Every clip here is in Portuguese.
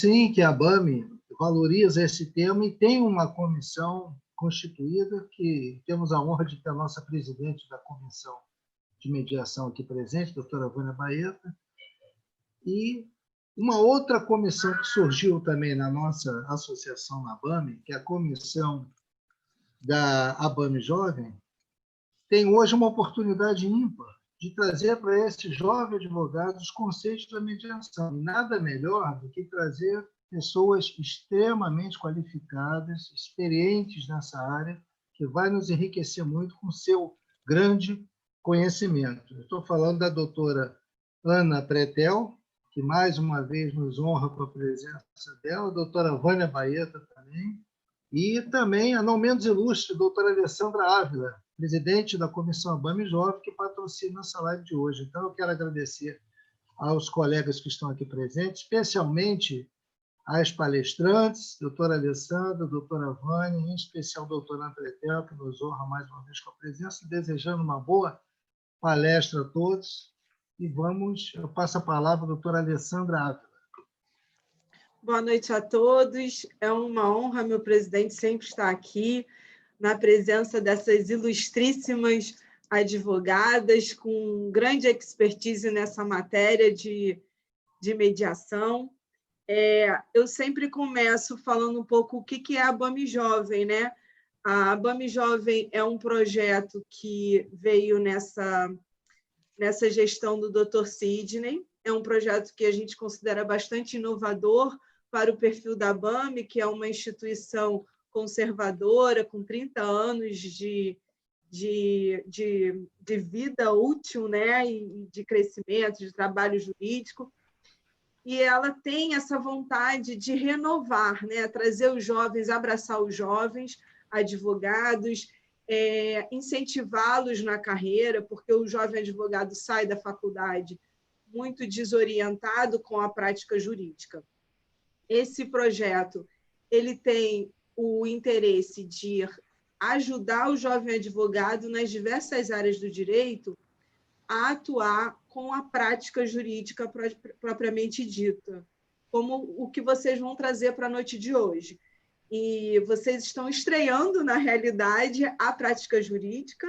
sim que a ABAME valoriza esse tema e tem uma comissão constituída, que temos a honra de ter a nossa presidente da comissão de mediação aqui presente, doutora Vânia Baeta, e uma outra comissão que surgiu também na nossa associação na ABAME, que é a comissão da ABAME Jovem, tem hoje uma oportunidade ímpar de trazer para esses jovens advogados os conceitos da mediação. E nada melhor do que trazer pessoas extremamente qualificadas, experientes nessa área, que vai nos enriquecer muito com seu grande conhecimento. Eu estou falando da doutora Ana Pretel, que mais uma vez nos honra com a presença dela, a doutora Vânia Baeta também, e também a não menos ilustre, a doutora Alessandra Ávila, presidente da Comissão ABAME Jovem, que patrocina essa live de hoje. Então, eu quero agradecer aos colegas que estão aqui presentes, especialmente às palestrantes, doutora Alessandra, doutora Vânia, em especial a doutora Andretel, que nos honra mais uma vez com a presença, desejando uma boa palestra a todos. E eu passo a palavra à doutora Alessandra Ávila. Boa noite a todos. É uma honra, meu presidente, sempre estar aqui, na presença dessas ilustríssimas advogadas com grande expertise nessa matéria de mediação. Eu sempre começo falando um pouco o que é a ABAME Jovem, né? A ABAME Jovem é um projeto que veio nessa gestão do Dr. Sidney. É um projeto que a gente considera bastante inovador para o perfil da ABAME, que é uma instituição conservadora, com 30 anos de vida útil, né? E de crescimento, de trabalho jurídico. E ela tem essa vontade de renovar, né? Trazer os jovens, abraçar os jovens advogados, incentivá-los na carreira, porque o jovem advogado sai da faculdade muito desorientado com a prática jurídica. Esse projeto ele tem o interesse de ajudar o jovem advogado nas diversas áreas do direito a atuar com a prática jurídica propriamente dita, como o que vocês vão trazer para a noite de hoje. E vocês estão estreando, na realidade, a prática jurídica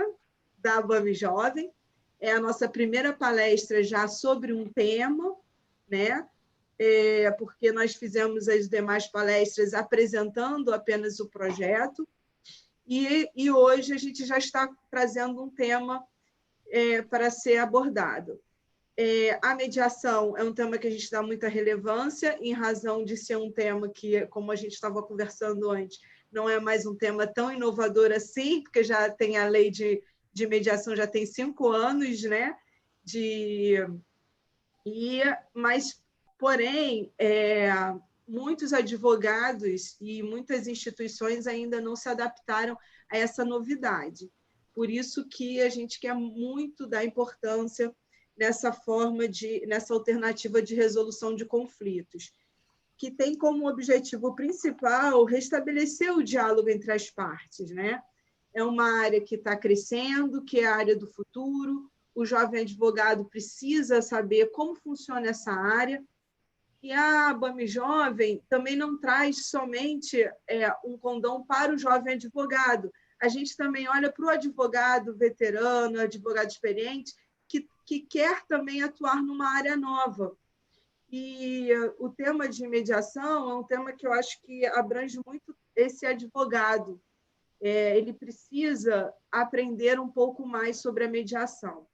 da ABAME Jovem. É a nossa primeira palestra já sobre um tema, né? Porque nós fizemos as demais palestras apresentando apenas o projeto, e hoje a gente já está trazendo um tema para ser abordado. A mediação é um tema que a gente dá muita relevância, em razão de ser um tema que, como a gente estava conversando antes, não é mais um tema tão inovador assim, porque já tem a lei de mediação, já tem 5 anos, né? Mas, porém, muitos advogados e muitas instituições ainda não se adaptaram a essa novidade. Por isso que a gente quer muito dar importância nessa alternativa de resolução de conflitos, que tem como objetivo principal restabelecer o diálogo entre as partes, né? É uma área que está crescendo, que é a área do futuro. O jovem advogado precisa saber como funciona essa área. E a ABAME Jovem também não traz somente um condão para o jovem advogado. A gente também olha para o advogado veterano, advogado experiente, que quer também atuar numa área nova. E o tema de mediação é um tema que eu acho que abrange muito esse advogado. Ele precisa aprender um pouco mais sobre a mediação.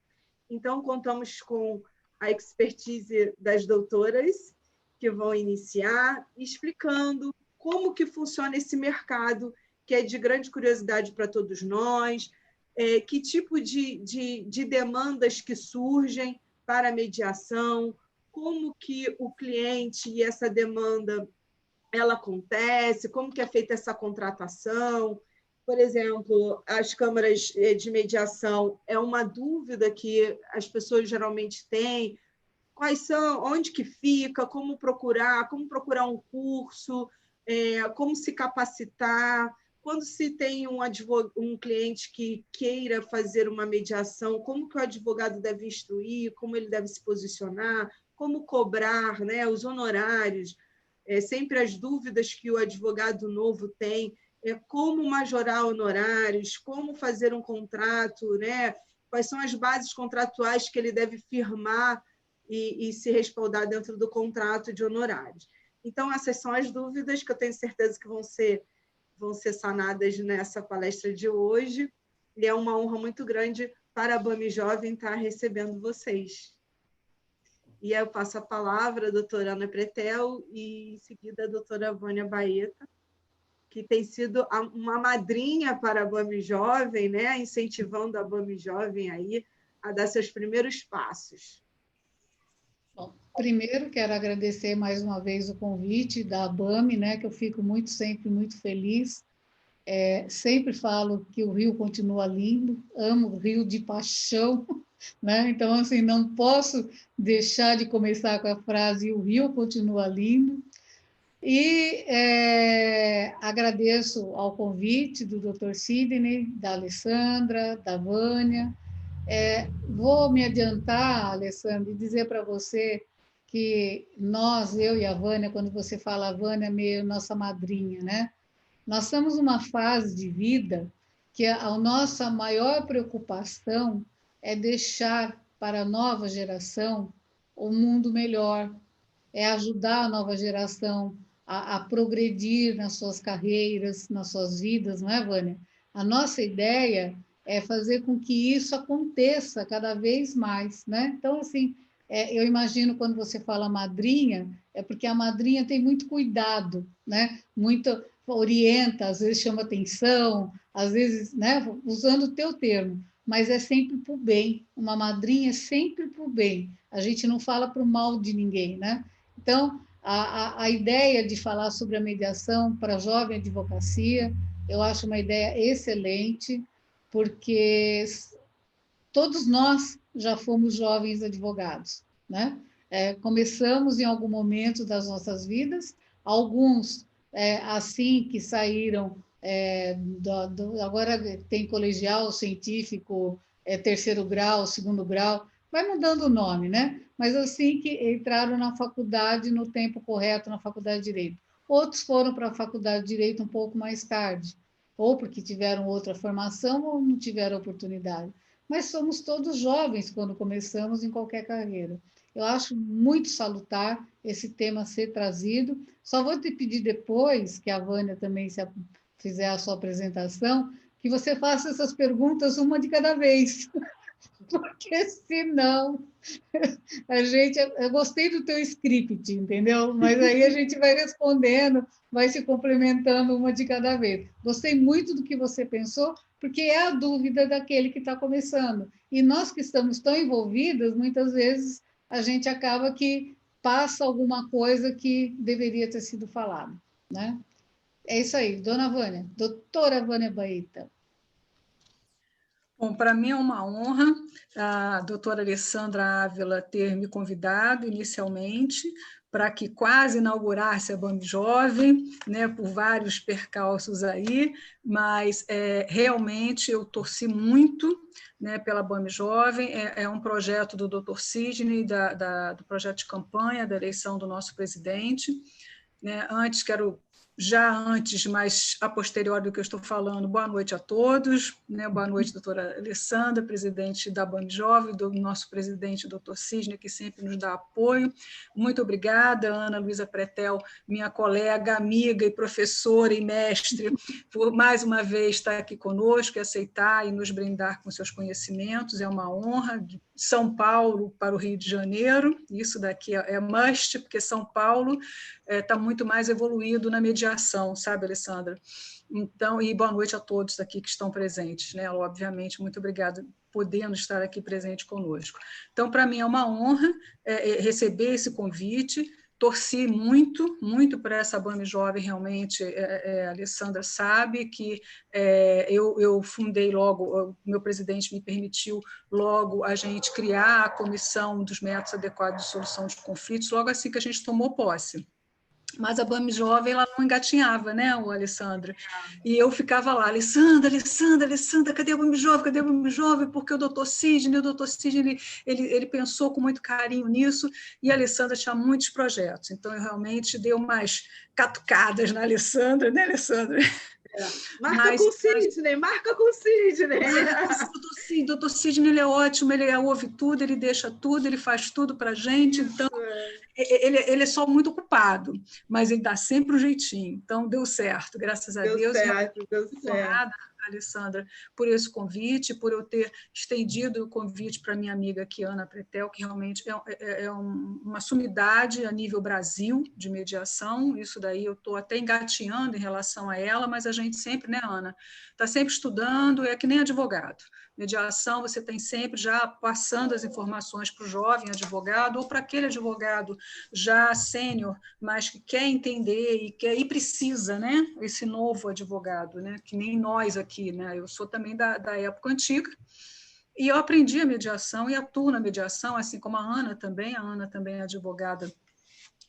Então, contamos com a expertise das doutoras, que vão iniciar, explicando como que funciona esse mercado, que é de grande curiosidade para todos nós, que tipo de demandas que surgem para a mediação, como que o cliente e essa demanda ela acontece, como que é feita essa contratação. Por exemplo, as câmaras de mediação é uma dúvida que as pessoas geralmente têm. Quais são, onde que fica, como procurar um curso, como se capacitar. Quando se tem um cliente que queira fazer uma mediação, como que o advogado deve instruir, como ele deve se posicionar, como cobrar, né, os honorários. sempre as dúvidas que o advogado novo tem, como majorar honorários, como fazer um contrato, né? Quais são as bases contratuais que ele deve firmar e se respaldar dentro do contrato de honorários. Então, essas são as dúvidas que eu tenho certeza que vão ser sanadas nessa palestra de hoje. E é uma honra muito grande para a BAME Jovem estar recebendo vocês. E aí eu passo a palavra à doutora Ana Pretel e, em seguida, a doutora Vânia Baeta, que tem sido uma madrinha para a BAME Jovem, né? Incentivando a BAME Jovem aí a dar seus primeiros passos. Bom, primeiro, quero agradecer mais uma vez o convite da BAME, né, que eu fico sempre muito feliz. Sempre falo que o Rio continua lindo, amo o Rio de paixão, né? Então, assim, não posso deixar de começar com a frase "o Rio continua lindo". E agradeço ao convite do Dr. Sidney, da Alessandra, da Vânia. Vou me adiantar, Alessandra, e dizer para você que nós, eu e a Vânia, quando você fala a Vânia, é meio nossa madrinha, né? Nós estamos numa fase de vida que a nossa maior preocupação é deixar para a nova geração um mundo melhor, é ajudar a nova geração a progredir nas suas carreiras, nas suas vidas, não é, Vânia? A nossa ideia é fazer com que isso aconteça cada vez mais, né? Então, assim, eu imagino quando você fala madrinha, é porque a madrinha tem muito cuidado, né? Muito orienta, às vezes chama atenção, às vezes, né? Usando o teu termo, mas é sempre para o bem. Uma madrinha é sempre para o bem. A gente não fala para o mal de ninguém, né? Então, a ideia de falar sobre a mediação para a jovem advocacia, eu acho uma ideia excelente, porque todos nós já fomos jovens advogados, né? Começamos em algum momento das nossas vidas, alguns assim que saíram, agora tem colegial, científico, terceiro grau, segundo grau, vai mudando o nome, né? Mas assim que entraram na faculdade no tempo correto, na faculdade de Direito. Outros foram para a faculdade de Direito um pouco mais tarde, ou porque tiveram outra formação ou não tiveram oportunidade. Mas somos todos jovens quando começamos em qualquer carreira. Eu acho muito salutar esse tema ser trazido. Só vou te pedir depois, que a Vânia também fizer a sua apresentação, que você faça essas perguntas uma de cada vez. Porque senão eu gostei do teu script, entendeu? Mas aí a gente vai respondendo, vai se complementando uma de cada vez. Gostei muito do que você pensou, porque é a dúvida daquele que está começando. E nós que estamos tão envolvidas, muitas vezes a gente acaba que passa alguma coisa que deveria ter sido falada, né? É isso aí, dona Vânia, doutora Vânia Baeta. Bom, para mim é uma honra a doutora Alessandra Ávila ter me convidado inicialmente para que quase inaugurasse a BAME Jovem, né, por vários percalços aí, mas realmente eu torci muito, né, pela BAME Jovem. É um projeto do Dr. Sidney, do projeto de campanha da eleição do nosso presidente, né? Já antes, mas a posteriori do que eu estou falando, boa noite a todos, né? Boa noite, doutora Alessandra, presidente da BAME Jovem, do nosso presidente, doutor Sidney, que sempre nos dá apoio. Muito obrigada, Ana Luísa Pretel, minha colega, amiga e professora e mestre, por mais uma vez estar aqui conosco e aceitar e nos brindar com seus conhecimentos. É uma honra. De São Paulo para o Rio de Janeiro, isso daqui é must, porque São Paulo está muito mais evoluído na mediação, sabe, Alessandra? Então, e boa noite a todos aqui que estão presentes, né? Obviamente, muito obrigada podendo estar aqui presente conosco. Então, para mim é uma honra receber esse convite. Torci muito, muito para essa BAME Jovem, realmente, a Alessandra sabe que eu fundei logo, o meu presidente me permitiu logo a gente criar a comissão dos métodos adequados de solução de conflitos, logo assim que a gente tomou posse. Mas a BAME Jovem, ela não engatinhava, né, o Alessandra? E eu ficava lá, Alessandra, cadê a BAME Jovem? Cadê a BAME Jovem? Porque o doutor Sidney, ele pensou com muito carinho nisso, e a Alessandra tinha muitos projetos. Então, eu realmente dei umas catucadas na Alessandra, né, Alessandra? Marca com Sidney, marca com Sidney. Doutor Sidney, ele é ótimo, ele ouve tudo, ele deixa tudo, ele faz tudo para a gente, então ele é só muito ocupado, mas ele dá sempre um jeitinho, então deu certo, graças a Deus. Deu certo. Alessandra, por esse convite, por eu ter estendido o convite para minha amiga aqui, Ana Pretel, que realmente é uma sumidade a nível Brasil de mediação. Isso daí eu estou até engateando em relação a ela, mas a gente sempre, né, Ana, está sempre estudando, é que nem advogado. Mediação, você tem sempre já passando as informações para o jovem advogado ou para aquele advogado já sênior, mas que quer entender e precisa, né? Esse novo advogado, né? Que nem nós aqui, né? Eu sou também da época antiga e eu aprendi a mediação e atuo na mediação, assim como a Ana também é advogada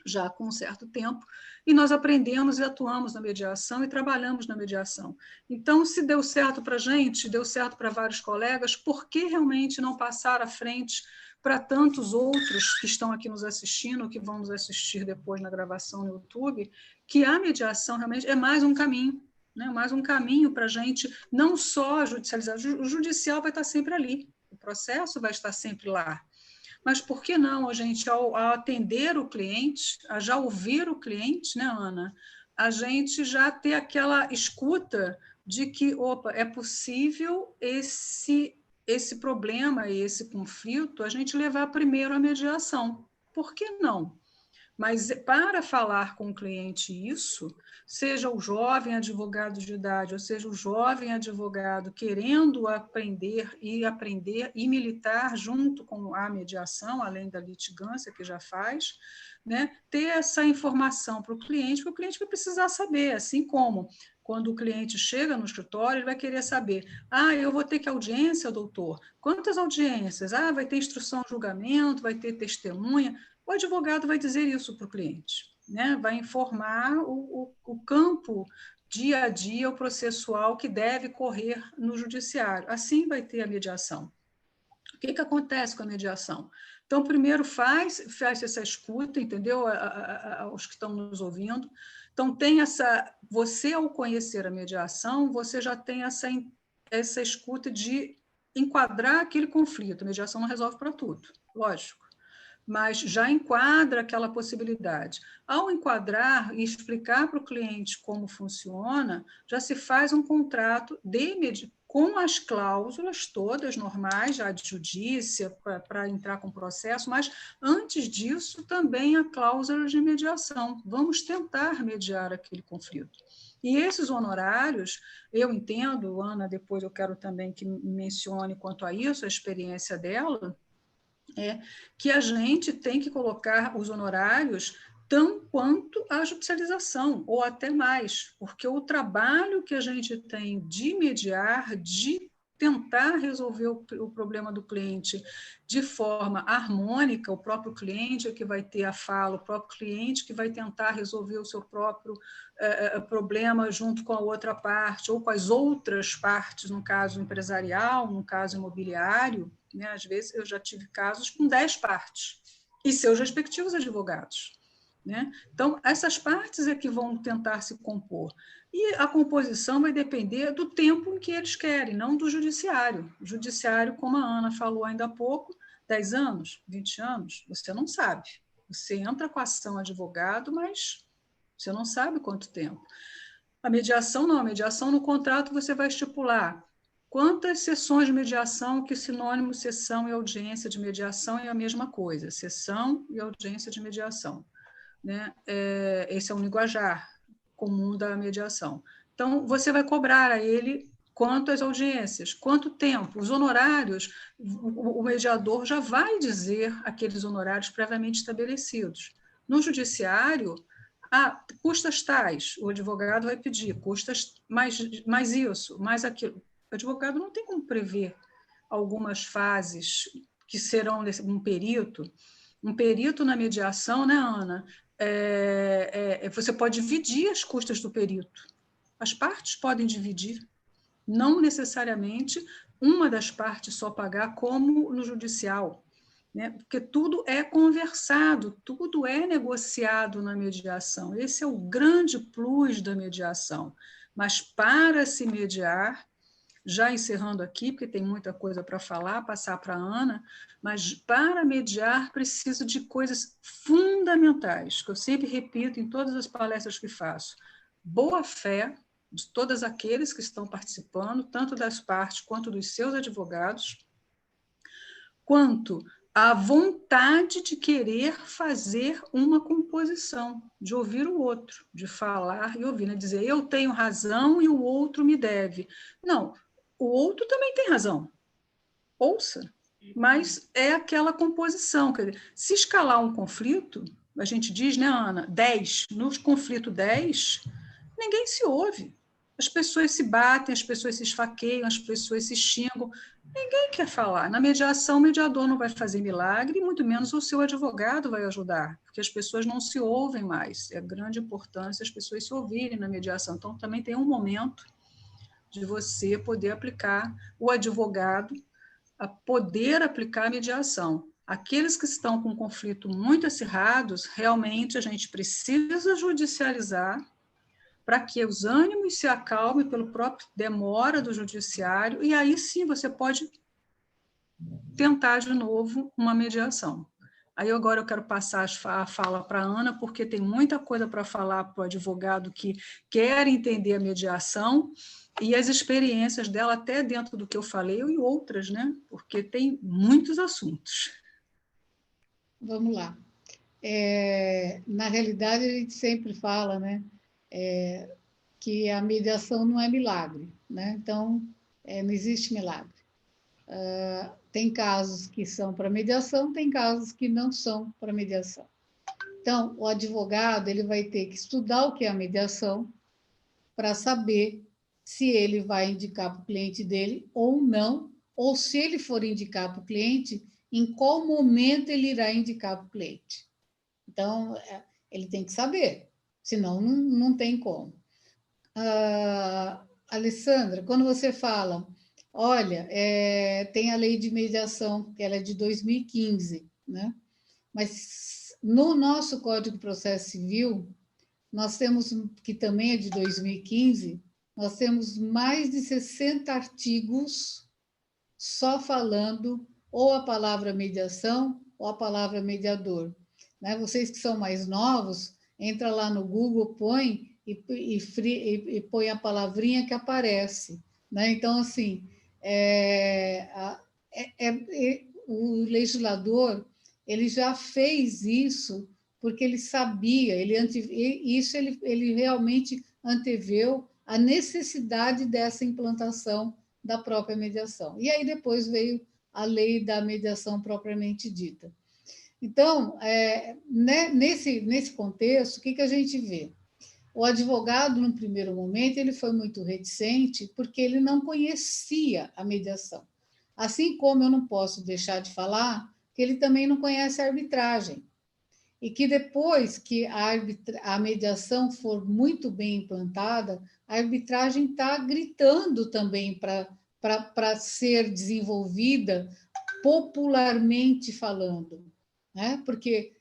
já com um certo tempo, e nós aprendemos e atuamos na mediação e trabalhamos na mediação. Então, se deu certo para a gente, deu certo para vários colegas, por que realmente não passar à frente para tantos outros que estão aqui nos assistindo, que vão nos assistir depois na gravação no YouTube, que a mediação realmente é mais um caminho, né? Mais um caminho para a gente não só judicializar, o judicial vai estar sempre ali, o processo vai estar sempre lá. Mas por que não a gente, ao atender o cliente, a já ouvir o cliente, né, Ana? A gente já ter aquela escuta de que, opa, é possível esse problema, esse conflito, a gente levar primeiro à mediação. Por que não? Mas para falar com o cliente isso, seja o jovem advogado de idade, ou seja o jovem advogado querendo aprender e militar junto com a mediação, além da litigância que já faz, né, ter essa informação para o cliente, porque o cliente vai precisar saber, assim como quando o cliente chega no escritório, ele vai querer saber, eu vou ter que audiência, doutor? Quantas audiências? Vai ter instrução, julgamento, vai ter testemunha? O advogado vai dizer isso para o cliente, né? Vai informar o campo dia a dia, o processual que deve correr no judiciário. Assim vai ter a mediação. O que acontece com a mediação? Então, primeiro faz essa escuta, entendeu? Os que estão nos ouvindo. Então, você, ao conhecer a mediação, você já tem essa escuta de enquadrar aquele conflito. A mediação não resolve para tudo, lógico, mas já enquadra aquela possibilidade. Ao enquadrar e explicar para o cliente como funciona, já se faz um contrato com as cláusulas todas normais, já de judícia, para entrar com o processo, mas antes disso também a cláusula de mediação. Vamos tentar mediar aquele conflito. E esses honorários, eu entendo, Ana, depois eu quero também que mencione quanto a isso, a experiência dela, que a gente tem que colocar os honorários tão quanto a judicialização, ou até mais, porque o trabalho que a gente tem de mediar, de tentar resolver o problema do cliente de forma harmônica, o próprio cliente é que vai ter a fala, o próprio cliente que vai tentar resolver o seu próprio problema junto com a outra parte, ou com as outras partes, no caso empresarial, no caso imobiliário, né? Às vezes eu já tive casos com 10 partes, e seus respectivos advogados, né? Então, essas partes é que vão tentar se compor. E a composição vai depender do tempo em que eles querem, não do judiciário. O judiciário, como a Ana falou ainda há pouco, 10 anos, 20 anos, você não sabe. Você entra com a ação advogado, mas você não sabe quanto tempo. A mediação não, a mediação no contrato você vai estipular quantas sessões de mediação, que sinônimo sessão e audiência de mediação é a mesma coisa, sessão e audiência de mediação, né? Esse é um linguajar comum da mediação. Então, você vai cobrar a ele quantas audiências, quanto tempo, os honorários, o mediador já vai dizer aqueles honorários previamente estabelecidos. No judiciário, custas tais, o advogado vai pedir, custas mais isso, mais aquilo. O advogado não tem como prever algumas fases que serão um perito na mediação, né, Ana? você pode dividir as custas do perito. As partes podem dividir. Não necessariamente uma das partes só pagar, como no judicial, né? Porque tudo é conversado, tudo é negociado na mediação. Esse é o grande plus da mediação. Mas para se mediar, já encerrando aqui, porque tem muita coisa para falar, passar para a Ana, mas para mediar preciso de coisas fundamentais, que eu sempre repito em todas as palestras que faço. Boa fé de todos aqueles que estão participando, tanto das partes quanto dos seus advogados, quanto a vontade de querer fazer uma composição, de ouvir o outro, de falar e ouvir, né? Dizer eu tenho razão e o outro me deve. Não, o outro também tem razão. Ouça, mas é aquela composição. Quer dizer, se escalar um conflito, a gente diz, né, Ana, 10, no conflito 10, ninguém se ouve. As pessoas se batem, as pessoas se esfaqueiam, as pessoas se xingam. Ninguém quer falar. Na mediação, o mediador não vai fazer milagre, muito menos o seu advogado vai ajudar, porque as pessoas não se ouvem mais. É grande importância as pessoas se ouvirem na mediação. Então, também tem um momento de você poder aplicar o advogado, a poder aplicar a mediação. Aqueles que estão com um conflito muito acirrados, realmente a gente precisa judicializar para que os ânimos se acalmem pelo próprio demora do judiciário, e aí sim você pode tentar de novo uma mediação. Aí agora eu quero passar a fala para a Ana, porque tem muita coisa para falar para o advogado que quer entender a mediação e as experiências dela até dentro do que eu falei e outras, né? Porque tem muitos assuntos. Vamos lá. Na realidade, a gente sempre fala, né? Que a mediação não é milagre, né? Então, não existe milagre. Tem casos que são para mediação, tem casos que não são para mediação. Então, o advogado ele vai ter que estudar o que é a mediação para saber se ele vai indicar para o cliente dele ou não, ou se ele for indicar para o cliente, em qual momento ele irá indicar para o cliente. Então, ele tem que saber, senão não tem como. Alessandra, quando você fala, olha, tem a lei de mediação, que ela é de 2015, né? Mas no nosso Código de Processo Civil, nós temos, que também é de 2015, nós temos mais de 60 artigos só falando ou a palavra mediação ou a palavra mediador. Né? Vocês que são mais novos, entra lá no Google, põe e põe a palavrinha que aparece. Né? Então, assim, o legislador ele já fez isso porque ele sabia, ele realmente anteveu a necessidade dessa implantação da própria mediação. E aí depois veio a lei da mediação propriamente dita. Então, nesse contexto, o que a gente vê? O advogado, no primeiro momento, ele foi muito reticente porque ele não conhecia a mediação. Assim como eu não posso deixar de falar que ele também não conhece a arbitragem. E que depois que a mediação for muito bem implantada, a arbitragem está gritando também para ser desenvolvida popularmente falando, né? Porque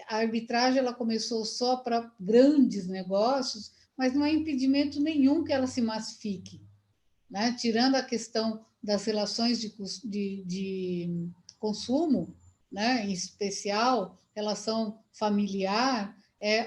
a arbitragem ela começou só para grandes negócios, mas não há impedimento nenhum que ela se massifique, né? Tirando a questão das relações de consumo, né? Em especial, relação familiar,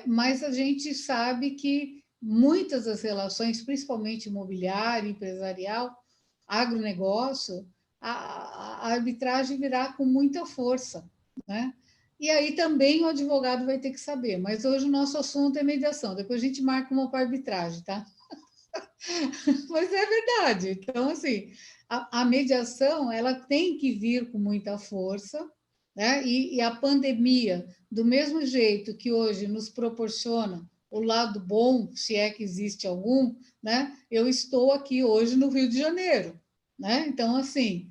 mas a gente sabe que muitas das relações, principalmente imobiliária, empresarial, agronegócio, a arbitragem virá com muita força, né? E aí também o advogado vai ter que saber, mas hoje o nosso assunto é mediação, depois a gente marca uma para arbitragem, tá? Mas é verdade. Então, assim, a mediação ela tem que vir com muita força, né? E a pandemia, do mesmo jeito que hoje nos proporciona o lado bom, se é que existe algum, né? Eu estou aqui hoje no Rio de Janeiro, né? Então, assim,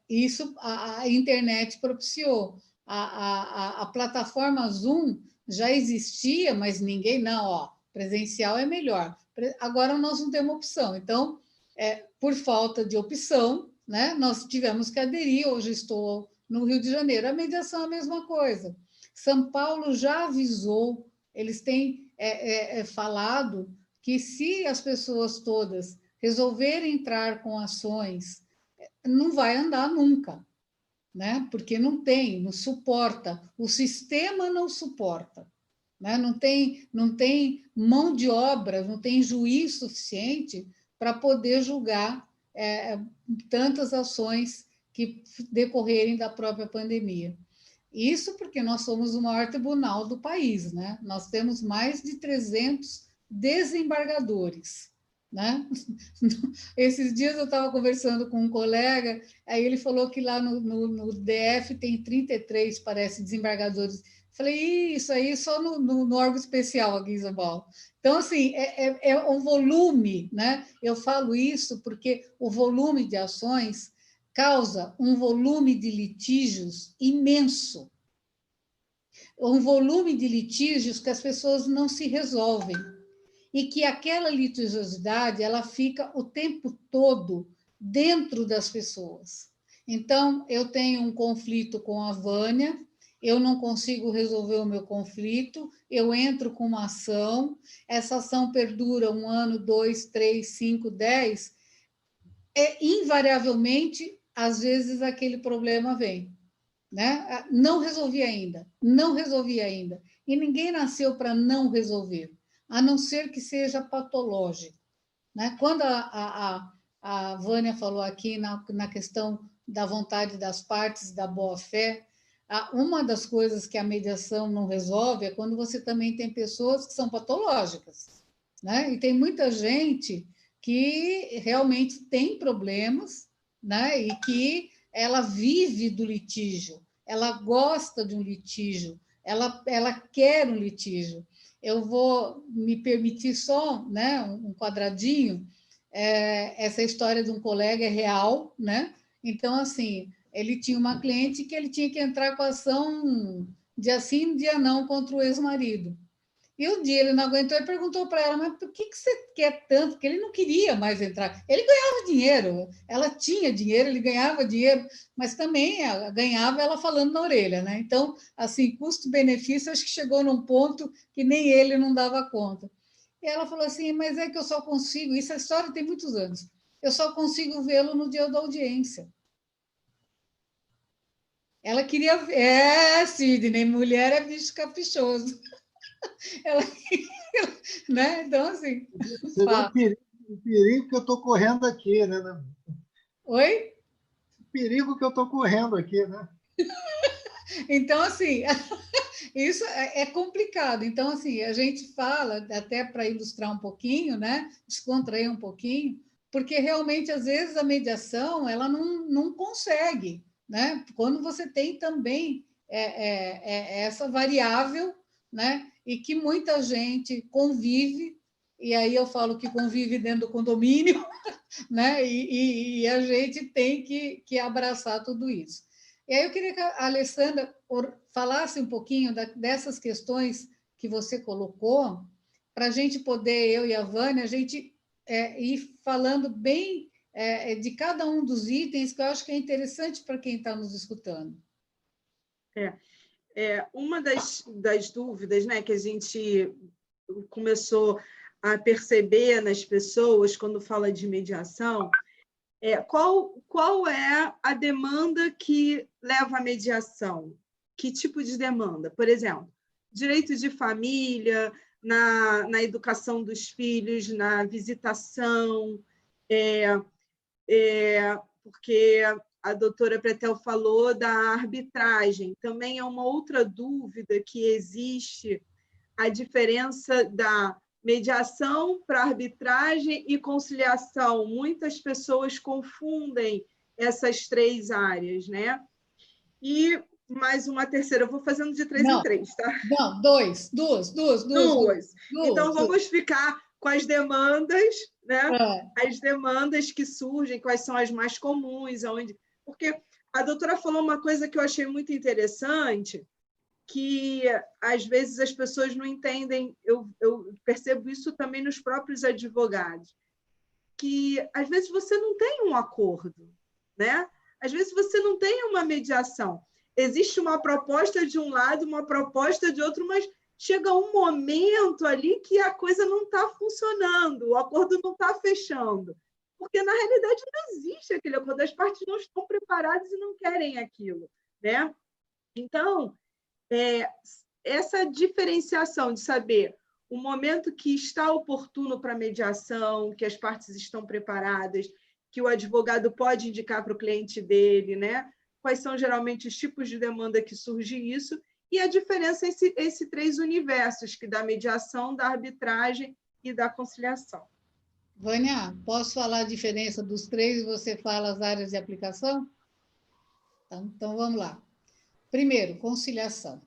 isso a internet propiciou. A plataforma Zoom já existia, mas ninguém, não, ó, presencial é melhor. Agora nós não temos opção. Então, por falta de opção, né, nós tivemos que aderir. Hoje estou no Rio de Janeiro. A mediação é a mesma coisa. São Paulo já avisou, eles têm falado que se as pessoas todas resolverem entrar com ações, não vai andar nunca, né? Porque não suporta, o sistema não suporta, né? Não tem mão de obra, não tem juiz suficiente para poder julgar tantas ações que decorrerem da própria pandemia. Isso porque nós somos o maior tribunal do país, né? Nós temos mais de 300 desembargadores, né? Esses dias eu estava conversando com um colega, aí ele falou que lá no DF tem 33, parece, desembargadores. Falei, isso aí só no órgão especial aqui em São Paulo. Então, assim, é um volume, né? Eu falo isso porque o volume de ações causa um volume de litígios imenso. Um volume de litígios que as pessoas não se resolvem. E que aquela litigiosidade ela fica o tempo todo dentro das pessoas. Então, eu tenho um conflito com a Vânia, eu não consigo resolver o meu conflito, eu entro com uma ação, essa ação perdura 1 ano, 2, 3, 5, 10, invariavelmente, às vezes, aquele problema vem. Né? Não resolvi ainda. E ninguém nasceu para não resolver, a não ser que seja patológico. Né? Quando a Vânia falou aqui na questão da vontade das partes, da boa-fé, uma das coisas que a mediação não resolve é quando você também tem pessoas que são patológicas. Né? E tem muita gente que realmente tem problemas, né? E que ela vive do litígio, ela gosta de um litígio, ela quer um litígio. Eu vou me permitir só, né, um quadradinho. Essa história de um colega é real, né? Então, assim, ele tinha uma cliente que ele tinha que entrar com a ação dia sim, dia não contra o ex-marido. E um dia ele não aguentou e perguntou para ela, mas por que você quer tanto? Porque ele não queria mais entrar. Ele ganhava dinheiro, ela tinha dinheiro, ele ganhava dinheiro, mas também ganhava ela falando na orelha, né? Então, assim, custo-benefício, acho que chegou num ponto que nem ele não dava conta. E ela falou assim, mas é que eu só consigo, isso a história tem muitos anos, eu só consigo vê-lo no dia da audiência. Ela queria... Sidney, mulher é bicho caprichoso. Ela, né? Então, assim... Você vê o perigo que eu estou correndo aqui, né? Oi? O perigo que eu estou correndo aqui, né? Então, assim, isso é complicado. Então, assim, a gente fala, até para ilustrar um pouquinho, né? Descontrair um pouquinho, porque realmente, às vezes, a mediação ela não consegue, né? Quando você tem também essa variável, né? E que muita gente convive, e aí eu falo que convive dentro do condomínio, né? E a gente tem que abraçar tudo isso. E aí eu queria que a Alessandra falasse um pouquinho dessas questões que você colocou, para a gente poder, eu e a Vânia, a gente ir falando bem de cada um dos itens, que eu acho que é interessante para quem está nos escutando. Uma das dúvidas, né, que a gente começou a perceber nas pessoas quando fala de mediação qual é a demanda que leva à mediação? Que tipo de demanda? Por exemplo, direito de família, na educação dos filhos, na visitação, porque a doutora Pretel falou da arbitragem. Também é uma outra dúvida que existe, a diferença da mediação para arbitragem e conciliação. Muitas pessoas confundem essas 3 áreas, né? E mais uma terceira, eu vou fazendo de 3 em 3, tá? Não, duas. Então, vamos ficar com as demandas, né? As demandas que surgem, quais são as mais comuns, porque a doutora falou uma coisa que eu achei muito interessante, que, às vezes, as pessoas não entendem, eu percebo isso também nos próprios advogados, que, às vezes, você não tem um acordo, né? Às vezes, você não tem uma mediação. Existe uma proposta de um lado, uma proposta de outro, mas chega um momento ali que a coisa não está funcionando, o acordo não está fechando, porque, na realidade, não existe aquele acordo, as partes não estão preparadas e não querem aquilo, né? Então, essa diferenciação de saber o momento que está oportuno para a mediação, que as partes estão preparadas, que o advogado pode indicar para o cliente dele, né? Quais são geralmente os tipos de demanda que surge isso, e a diferença entre esses três universos, que da mediação, da arbitragem e da conciliação. Vânia, posso falar a diferença dos três e você fala as áreas de aplicação? Então vamos lá. Primeiro, conciliação.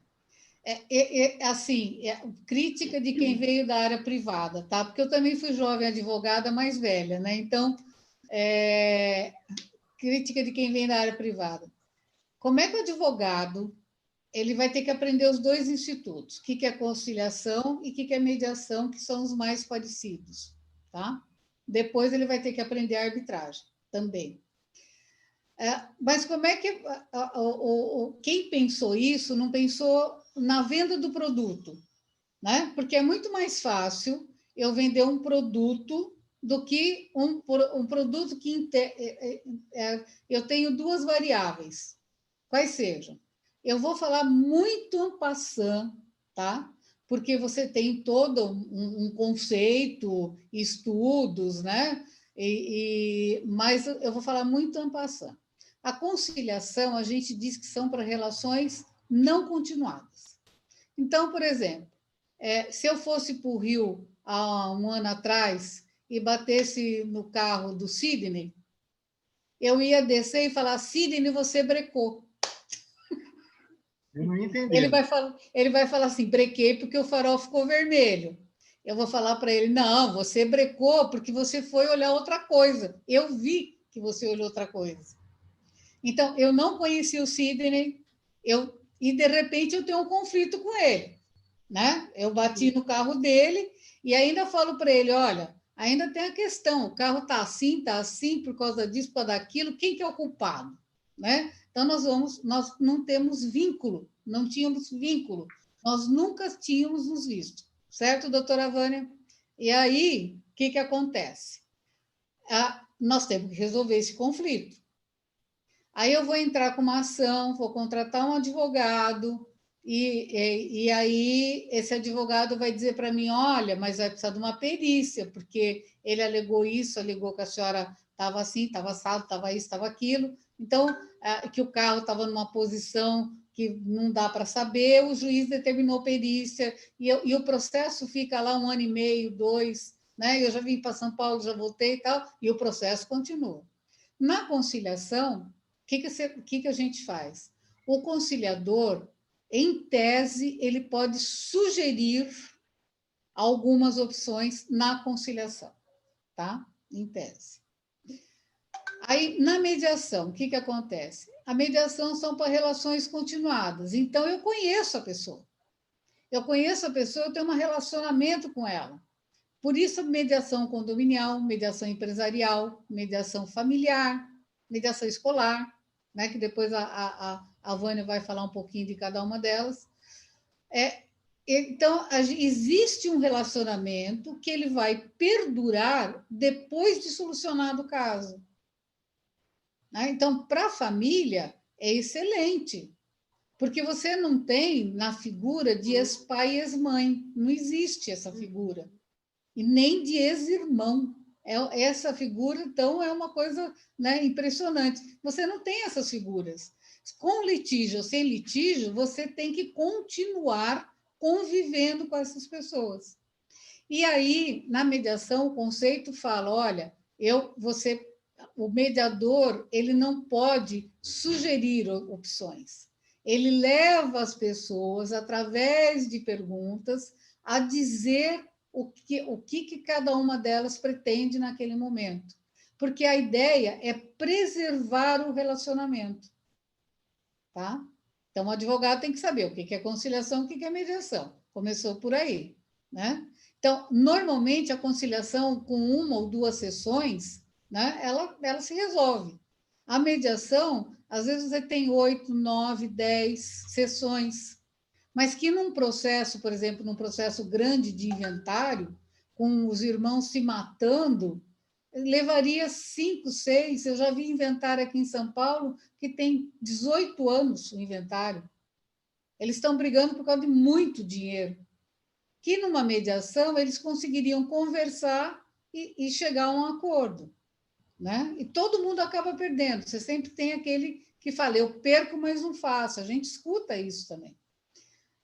Crítica de quem veio da área privada, tá? Porque eu também fui jovem advogada mais velha, né? Então, crítica de quem vem da área privada. Como é que o advogado ele vai ter que aprender os dois institutos? O que é conciliação e o que é mediação, que são os mais parecidos, tá? Depois ele vai ter que aprender a arbitragem também. Mas como é que quem pensou isso não pensou na venda do produto, né? Porque é muito mais fácil eu vender um produto do que um produto que eu tenho duas variáveis, quais sejam. Eu vou falar muito en passant, tá? Porque você tem todo um conceito, estudos, né? Mas eu vou falar muito en passant. A conciliação, a gente diz que são para relações não continuadas. Então, por exemplo, se eu fosse para o Rio há um ano atrás e batesse no carro do Sidney, eu ia descer e falar: Sidney, você brecou. Eu não entendi. Ele vai falar assim: brequei porque o farol ficou vermelho. Eu vou falar para ele: não, você brecou porque você foi olhar outra coisa. Eu vi que você olhou outra coisa. Então, eu não conheci o Sidney, e de repente eu tenho um conflito com ele, né? Eu bati no carro dele e ainda falo para ele: olha, ainda tem a questão, o carro está assim por causa disso, por causa daquilo, quem que é o culpado, né? Então nós não temos vínculo, não tínhamos vínculo, nós nunca tínhamos nos visto, certo, doutora Vânia? E aí, o que acontece? Nós temos que resolver esse conflito. Aí eu vou entrar com uma ação, vou contratar um advogado, e aí esse advogado vai dizer para mim: olha, mas vai precisar de uma perícia, porque ele alegou isso, alegou que a senhora estava assim, estava assado, estava isso, estava aquilo, então, que o carro estava numa posição que não dá para saber, o juiz determinou perícia, e o processo fica lá 1 ano e meio, 2, né? Eu já vim para São Paulo, já voltei e tal, e o processo continua. Na conciliação, o que a gente faz? O conciliador, em tese, ele pode sugerir algumas opções na conciliação, tá? Em tese. Aí, na mediação, o que acontece? A mediação são para relações continuadas. Então, eu conheço a pessoa. Eu tenho um relacionamento com ela. Por isso, mediação condominial, mediação empresarial, mediação familiar, mediação escolar, né, que depois a Vânia vai falar um pouquinho de cada uma delas. Então, existe um relacionamento que ele vai perdurar depois de solucionado o caso. Né? Então, para a família, é excelente, porque você não tem na figura de ex-pai e ex-mãe, não existe essa figura, e nem de ex-irmão. Essa figura, então, é uma coisa, né, impressionante. Você não tem essas figuras. Com litígio ou sem litígio, você tem que continuar convivendo com essas pessoas. E aí, na mediação, o conceito fala: olha, o mediador, ele não pode sugerir opções. Ele leva as pessoas, através de perguntas, a dizer o que cada uma delas pretende naquele momento. Porque a ideia é preservar o relacionamento. Tá? Então, o advogado tem que saber o que é conciliação, o que é mediação. Começou por aí, né? Então, normalmente, a conciliação com uma ou duas sessões, né, ela se resolve. A mediação, às vezes, você tem 8, 9, 10 sessões, mas que num processo, por exemplo, num processo grande de inventário, com os irmãos se matando, levaria 5, 6. Eu já vi inventário aqui em São Paulo que tem 18 anos o inventário. Eles estão brigando por causa de muito dinheiro. Que numa mediação eles conseguiriam conversar e chegar a um acordo, né? E todo mundo acaba perdendo. Você sempre tem aquele que fala, eu perco, mas não faço. A gente escuta isso também.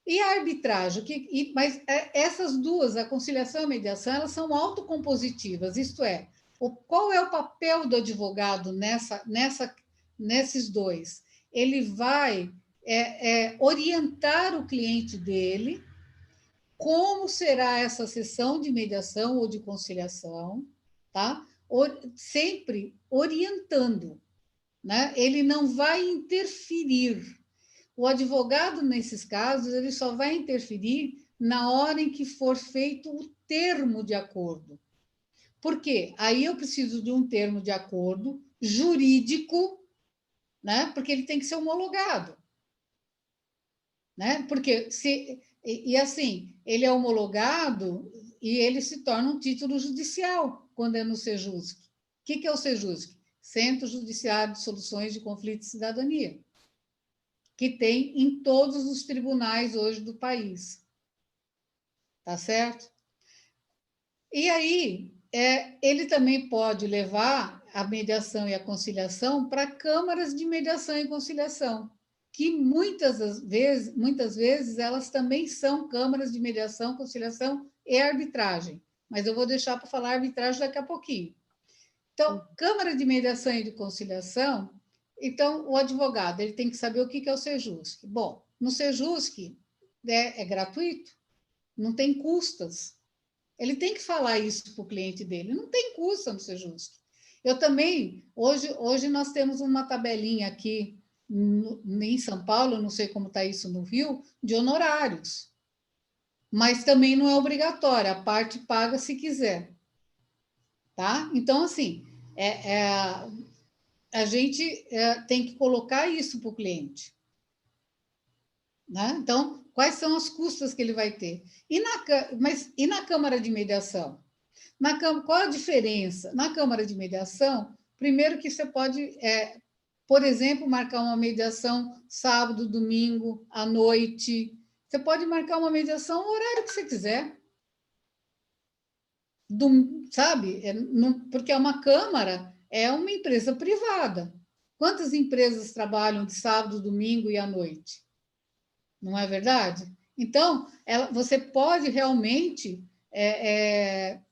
E a arbitragem, mas essas duas, a conciliação e a mediação, elas são autocompositivas, isto é, qual é o papel do advogado nesses dois? Ele vai orientar o cliente dele como será essa sessão de mediação ou de conciliação, tá? Sempre orientando, né? Ele não vai interferir. O advogado, nesses casos, ele só vai interferir na hora em que for feito o termo de acordo. Por quê? Aí eu preciso de um termo de acordo jurídico, né? Porque ele tem que ser homologado, né? Porque assim, ele é homologado e ele se torna um título judicial quando é no Sejusc. O que é o Sejusc? Centro Judiciário de Soluções de Conflitos de Cidadania, que tem em todos os tribunais hoje do país. Tá certo? E aí, ele também pode levar a mediação e a conciliação para câmaras de mediação e conciliação, que muitas vezes elas também são câmaras de mediação, conciliação e arbitragem. Mas eu vou deixar para falar arbitragem daqui a pouquinho. Então, câmara de mediação e de conciliação, então o advogado ele tem que saber o que é o Sejusc. Bom, no Sejusc é gratuito, não tem custas. Ele tem que falar isso para o cliente dele. Não tem custo no Sejusc. Eu também, hoje nós temos uma tabelinha aqui em São Paulo, não sei como está isso no Rio, de honorários. Mas também não é obrigatório, a parte paga se quiser. Tá? Então, assim, a gente tem que colocar isso para o cliente. Né? Então, quais são as custas que ele vai ter? E na Câmara de Mediação? Qual a diferença? Na Câmara de Mediação, primeiro que você pode, por exemplo, marcar uma mediação sábado, domingo, à noite. Você pode marcar uma mediação no horário que você quiser. Sabe? Porque uma Câmara é uma empresa privada. Quantas empresas trabalham de sábado, domingo e à noite? Não é verdade? Então, você pode realmente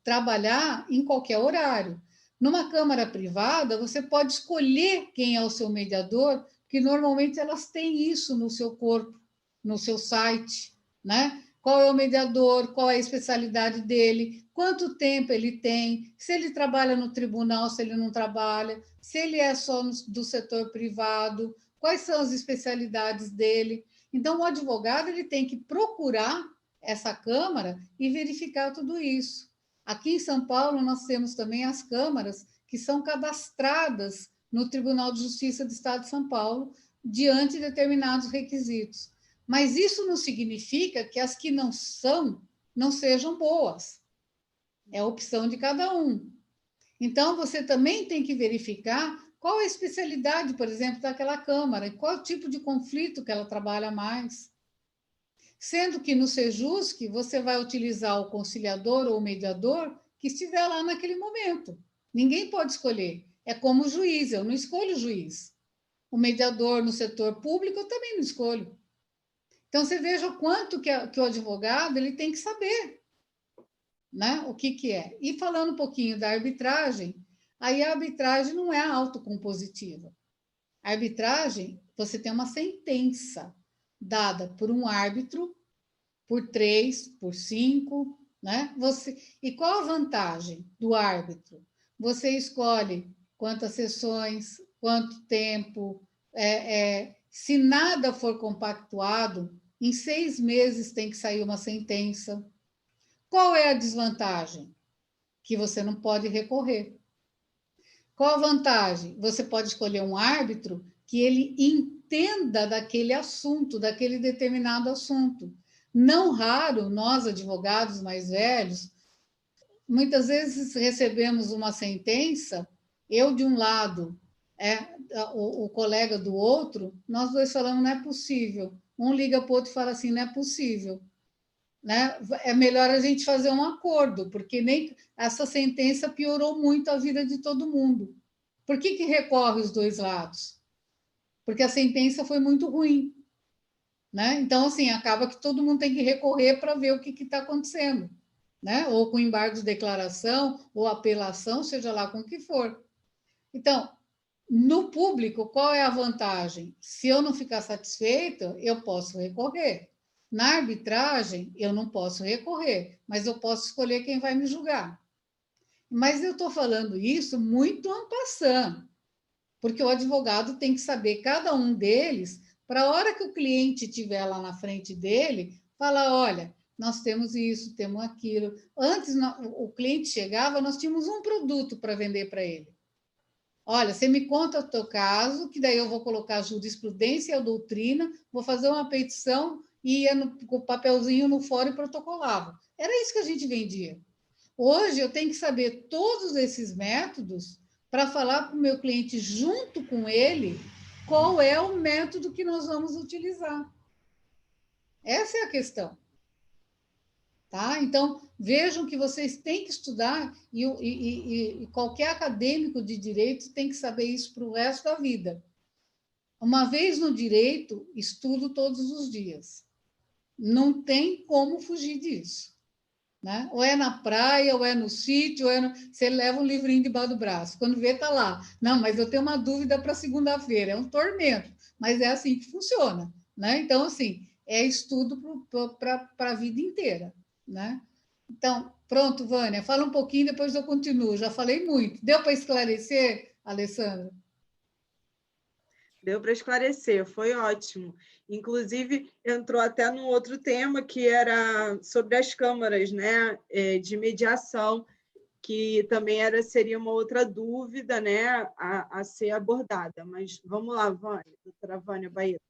trabalhar em qualquer horário. Numa Câmara privada, você pode escolher quem é o seu mediador, que normalmente elas têm isso no seu corpo, no seu site, né? Qual é o mediador, qual é a especialidade dele, quanto tempo ele tem, se ele trabalha no tribunal, se ele não trabalha, se ele é só do setor privado, quais são as especialidades dele. Então, o advogado ele tem que procurar essa Câmara e verificar tudo isso. Aqui em São Paulo, nós temos também as câmaras que são cadastradas no Tribunal de Justiça do Estado de São Paulo, diante de determinados requisitos. Mas isso não significa que as que não sejam boas. É a opção de cada um. Então, você também tem que verificar qual a especialidade, por exemplo, daquela Câmara, e qual tipo de conflito que ela trabalha mais. Sendo que no Sejusc, você vai utilizar o conciliador ou o mediador que estiver lá naquele momento. Ninguém pode escolher. É como o juiz, eu não escolho o juiz. O mediador no setor público, eu também não escolho. Então, você veja o quanto que o advogado ele tem que saber, né? O que é. E falando um pouquinho da arbitragem, aí a arbitragem não é autocompositiva. A arbitragem, você tem uma sentença dada por um árbitro, por 3, por 5, né? E qual a vantagem do árbitro? Você escolhe quantas sessões, quanto tempo, Se nada for compactuado, em 6 meses tem que sair uma sentença. Qual é a desvantagem? Que você não pode recorrer. Qual a vantagem? Você pode escolher um árbitro que ele entenda daquele assunto, daquele determinado assunto. Não raro, nós, advogados mais velhos, muitas vezes recebemos uma sentença, eu de um lado, o colega do outro, nós dois falamos, não é possível. Um liga para o outro e fala assim, não é possível. Né? É melhor a gente fazer um acordo, porque nem essa sentença piorou muito a vida de todo mundo. Por que recorre os dois lados? Porque a sentença foi muito ruim. Né? Então, assim, acaba que todo mundo tem que recorrer para ver o que está acontecendo. Né? Ou com embargo de declaração, ou apelação, seja lá com o que for. Então, no público, qual é a vantagem? Se eu não ficar satisfeita, eu posso recorrer. Na arbitragem, eu não posso recorrer, mas eu posso escolher quem vai me julgar. Mas eu estou falando isso muito en passant, porque o advogado tem que saber cada um deles, para a hora que o cliente estiver lá na frente dele, falar, olha, nós temos isso, temos aquilo. Antes, o cliente chegava, nós tínhamos um produto para vender para ele. Olha, você me conta o teu caso, que daí eu vou colocar a jurisprudência e a doutrina, vou fazer uma petição e ia com o papelzinho no fórum e protocolava. Era isso que a gente vendia. Hoje eu tenho que saber todos esses métodos para falar para o meu cliente, junto com ele, qual é o método que nós vamos utilizar. Essa é a questão. Tá? Então, vejam que vocês têm que estudar e qualquer acadêmico de direito tem que saber isso para o resto da vida. Uma vez no direito, estudo todos os dias. Não tem como fugir disso. Né? Ou é na praia, ou é no sítio, você leva um livrinho debaixo do braço. Quando vê, está lá. Não, mas eu tenho uma dúvida para segunda-feira. É um tormento, mas é assim que funciona. Né? Então, assim, é estudo para a vida inteira. Né? Então, pronto, Vânia, fala um pouquinho, depois eu continuo. Já falei muito. Deu para esclarecer, Alessandra? Deu para esclarecer, foi ótimo. Inclusive, entrou até num outro tema, que era sobre as câmaras, né, de mediação, que também seria uma outra dúvida, né, a ser abordada. Mas vamos lá, Vânia, doutora Vânia Baeta.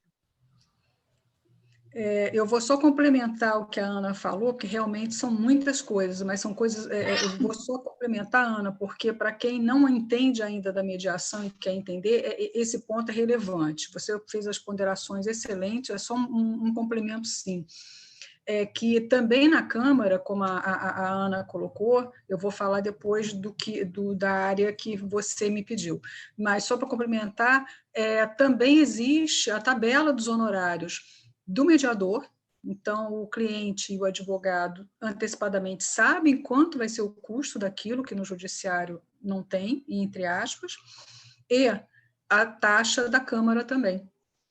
Eu vou só complementar o que a Ana falou, que realmente são muitas coisas, mas são coisas... eu vou só complementar, Ana, porque para quem não entende ainda da mediação e quer entender, esse ponto é relevante. Você fez as ponderações excelentes, é só um complemento, sim. Que também na Câmara, como a Ana colocou, eu vou falar depois da área que você me pediu, mas só para complementar, também existe a tabela dos honorários do mediador. Então, o cliente e o advogado antecipadamente sabem quanto vai ser o custo daquilo que no judiciário não tem, entre aspas, e a taxa da Câmara também.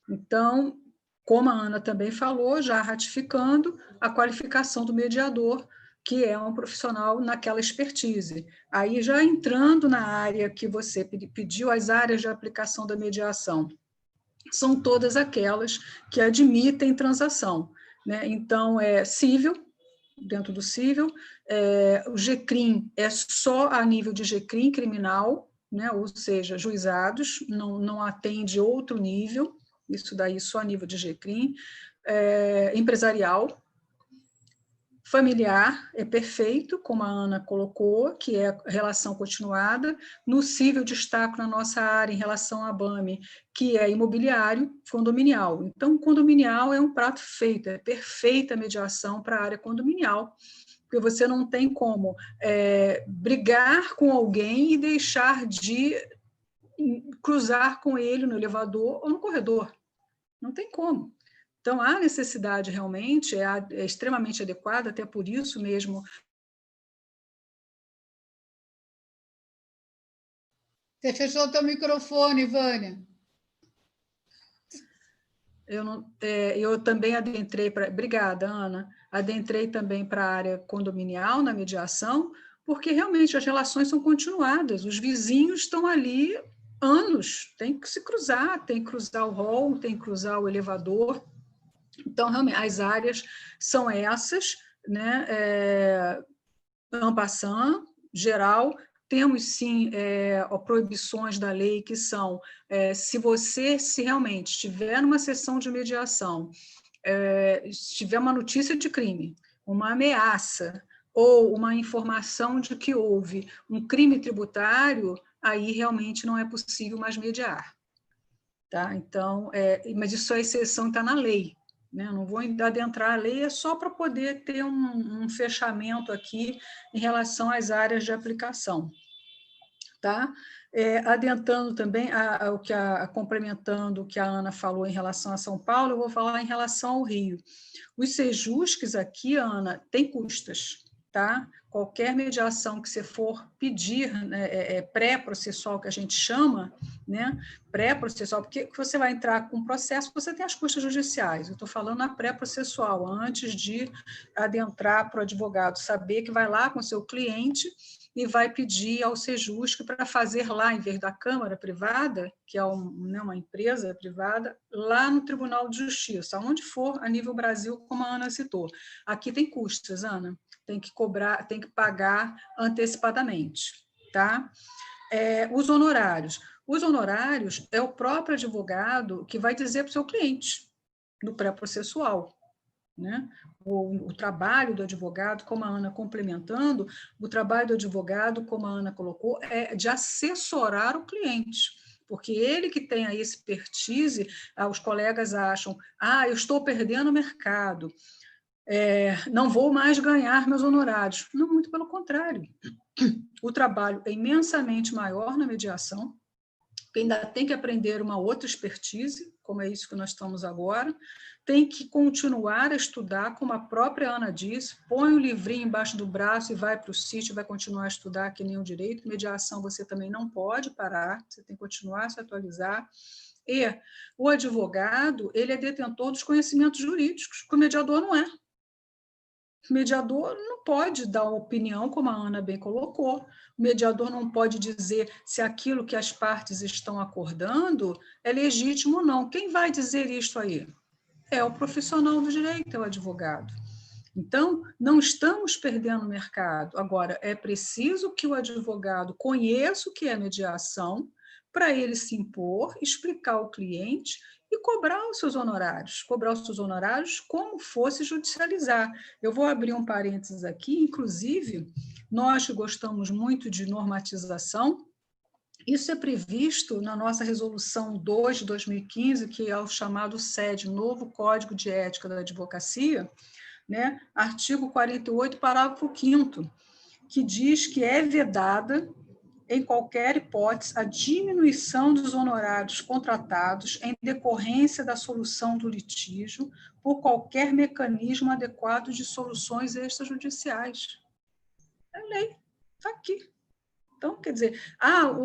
Então, como a Ana também falou, já ratificando a qualificação do mediador, que é um profissional naquela expertise. Aí, já entrando na área que você pediu, as áreas de aplicação da mediação, são todas aquelas que admitem transação. Né? Então, cível, dentro do cível, o GCRIM é só a nível de GCRIM criminal, né? Ou seja, juizados, não atende outro nível, isso daí só a nível de GCRIM, empresarial, familiar é perfeito, como a Ana colocou, que é relação continuada. No cível, destaco na nossa área em relação à BAME, que é imobiliário, condominial. Então, condominial é um prato feito, é perfeita a mediação para a área condominial, porque você não tem como brigar com alguém e deixar de cruzar com ele no elevador ou no corredor. Não tem como. Então, a necessidade realmente é extremamente adequada, até por isso mesmo. Você fechou o teu microfone, Vânia. Eu também adentrei para... Obrigada, Ana. Adentrei também para a área condominial na mediação, porque realmente as relações são continuadas, os vizinhos estão ali anos, tem que se cruzar, tem que cruzar o hall, tem que cruzar o elevador. Então, realmente, as áreas são essas, né? En passant, geral. Temos, sim, proibições da lei, que são, se realmente estiver numa sessão de mediação, se tiver uma notícia de crime, uma ameaça, ou uma informação de que houve um crime tributário, aí realmente não é possível mais mediar. Tá? Então, mas isso é exceção, está na lei. Né? Não vou adentrar a lei, é só para poder ter um fechamento aqui em relação às áreas de aplicação. Tá? Adentrando também, complementando o que a Ana falou em relação a São Paulo, eu vou falar em relação ao Rio. Os sejusques aqui, Ana, tem custas. Tá? Qualquer mediação que você for pedir, né, pré-processual, que a gente chama, né, pré-processual, porque você vai entrar com um processo, você tem as custas judiciais. Eu estou falando na pré-processual, antes de adentrar para o advogado, saber que vai lá com o seu cliente e vai pedir ao Sejusc para fazer lá, em vez da Câmara Privada, que é uma empresa privada, lá no Tribunal de Justiça, onde for, a nível Brasil, como a Ana citou. Aqui tem custas, Ana. Tem que cobrar, tem que pagar antecipadamente, tá? Os honorários. Os honorários é o próprio advogado que vai dizer para o seu cliente, no pré-processual, né? O trabalho do advogado, como a Ana complementando, o trabalho do advogado, como a Ana colocou, é de assessorar o cliente, porque ele que tem a expertise, os colegas acham, eu estou perdendo o mercado, não vou mais ganhar meus honorários. Não, muito pelo contrário. O trabalho é imensamente maior na mediação, porque ainda tem que aprender uma outra expertise, como é isso que nós estamos agora, tem que continuar a estudar, como a própria Ana disse, põe o livrinho embaixo do braço e vai para o sítio, vai continuar a estudar, que nem o direito. Mediação você também não pode parar, você tem que continuar a se atualizar. E o advogado, ele é detentor dos conhecimentos jurídicos, que o mediador não é. O mediador não pode dar opinião, como a Ana bem colocou. O mediador não pode dizer se aquilo que as partes estão acordando é legítimo ou não. Quem vai dizer isso aí? É o profissional do direito, é o advogado. Então, não estamos perdendo o mercado. Agora, é preciso que o advogado conheça o que é mediação para ele se impor, explicar ao cliente e cobrar os seus honorários como fosse judicializar. Eu vou abrir um parênteses aqui, inclusive, nós que gostamos muito de normatização, isso é previsto na nossa resolução 2 de 2015, que é o chamado SED, Novo Código de Ética da Advocacia, né? Artigo 48, parágrafo 5º, que diz que é vedada, em qualquer hipótese, a diminuição dos honorários contratados em decorrência da solução do litígio por qualquer mecanismo adequado de soluções extrajudiciais. É lei, está aqui. Então, quer dizer,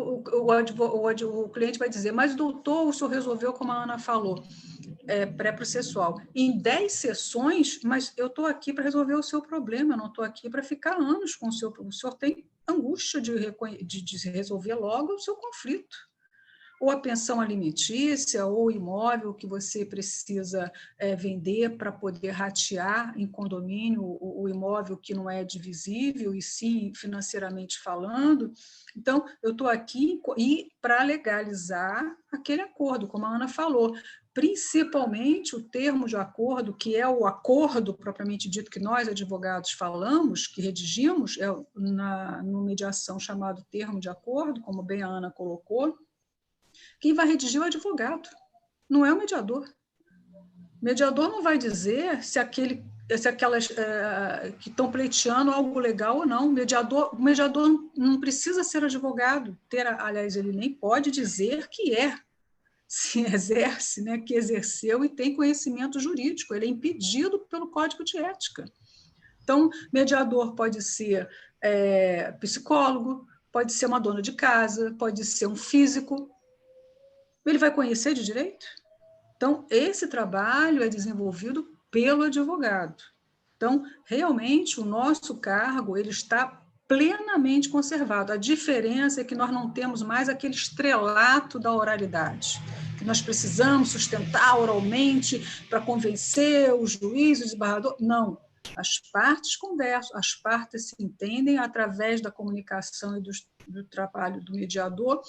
o cliente vai dizer, mas doutor, o senhor resolveu, como a Ana falou, pré-processual, em 10 sessões, mas eu estou aqui para resolver o seu problema, eu não estou aqui para ficar anos com o senhor tem angústia de resolver logo o seu conflito. Ou a pensão alimentícia, ou o imóvel que você precisa vender para poder ratear em condomínio o imóvel que não é divisível, e sim financeiramente falando. Então, eu estou aqui para legalizar aquele acordo, como a Ana falou, principalmente o termo de acordo, que é o acordo propriamente dito que nós, advogados, falamos, que redigimos, no mediação chamado termo de acordo, como bem a Ana colocou. Quem vai redigir é o advogado, não é o mediador. O mediador não vai dizer se aquelas que estão pleiteando algo legal ou não. O mediador não precisa ser advogado, aliás, ele nem pode dizer que se exerce, né, que exerceu e tem conhecimento jurídico, ele é impedido pelo Código de Ética. Então, mediador pode ser psicólogo, pode ser uma dona de casa, pode ser um físico. Ele vai conhecer de direito? Então, esse trabalho é desenvolvido pelo advogado. Então, realmente, o nosso cargo ele está plenamente conservado. A diferença é que nós não temos mais aquele estrelato da oralidade, que nós precisamos sustentar oralmente para convencer o juiz, o desembargador. Não. As partes conversam, as partes se entendem através da comunicação e do trabalho do mediador.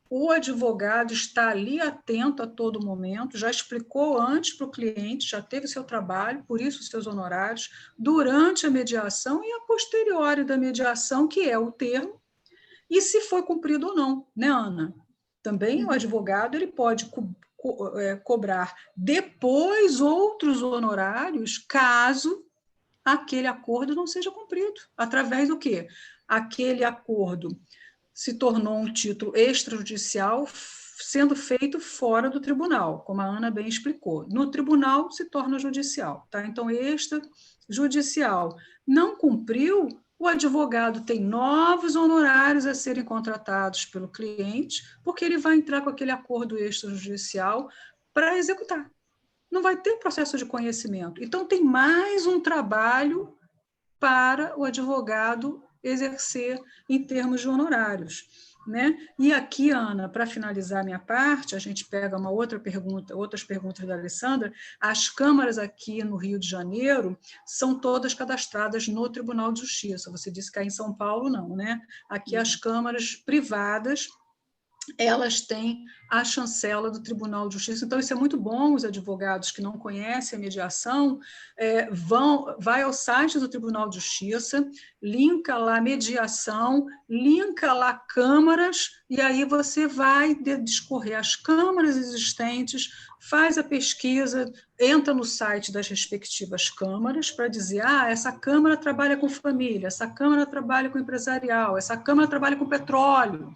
O advogado está ali atento a todo momento, já explicou antes para o cliente, já teve seu trabalho, por isso os seus honorários, durante a mediação e a posteriori da mediação, que é o termo, e se foi cumprido ou não, né, Ana? Também o advogado ele pode cobrar depois outros honorários, caso aquele acordo não seja cumprido. Através do quê? Aquele acordo se tornou um título extrajudicial sendo feito fora do tribunal, como a Ana bem explicou. No tribunal se torna judicial, tá? Então, extrajudicial não cumpriu, o advogado tem novos honorários a serem contratados pelo cliente, porque ele vai entrar com aquele acordo extrajudicial para executar. Não vai ter processo de conhecimento. Então, tem mais um trabalho para o advogado exercer em termos de honorários, né? E aqui, Ana, para finalizar minha parte, a gente pega outras perguntas da Alessandra. As câmaras aqui no Rio de Janeiro são todas cadastradas no Tribunal de Justiça. Você disse que aí em São Paulo não, né? Aqui as câmaras privadas, elas têm a chancela do Tribunal de Justiça. Então, isso é muito bom. Os advogados que não conhecem a mediação vai ao site do Tribunal de Justiça, linka lá mediação, linka lá câmaras, e aí você vai discorrer as câmaras existentes, faz a pesquisa, entra no site das respectivas câmaras para dizer, essa câmara trabalha com família, essa câmara trabalha com empresarial, essa câmara trabalha com petróleo.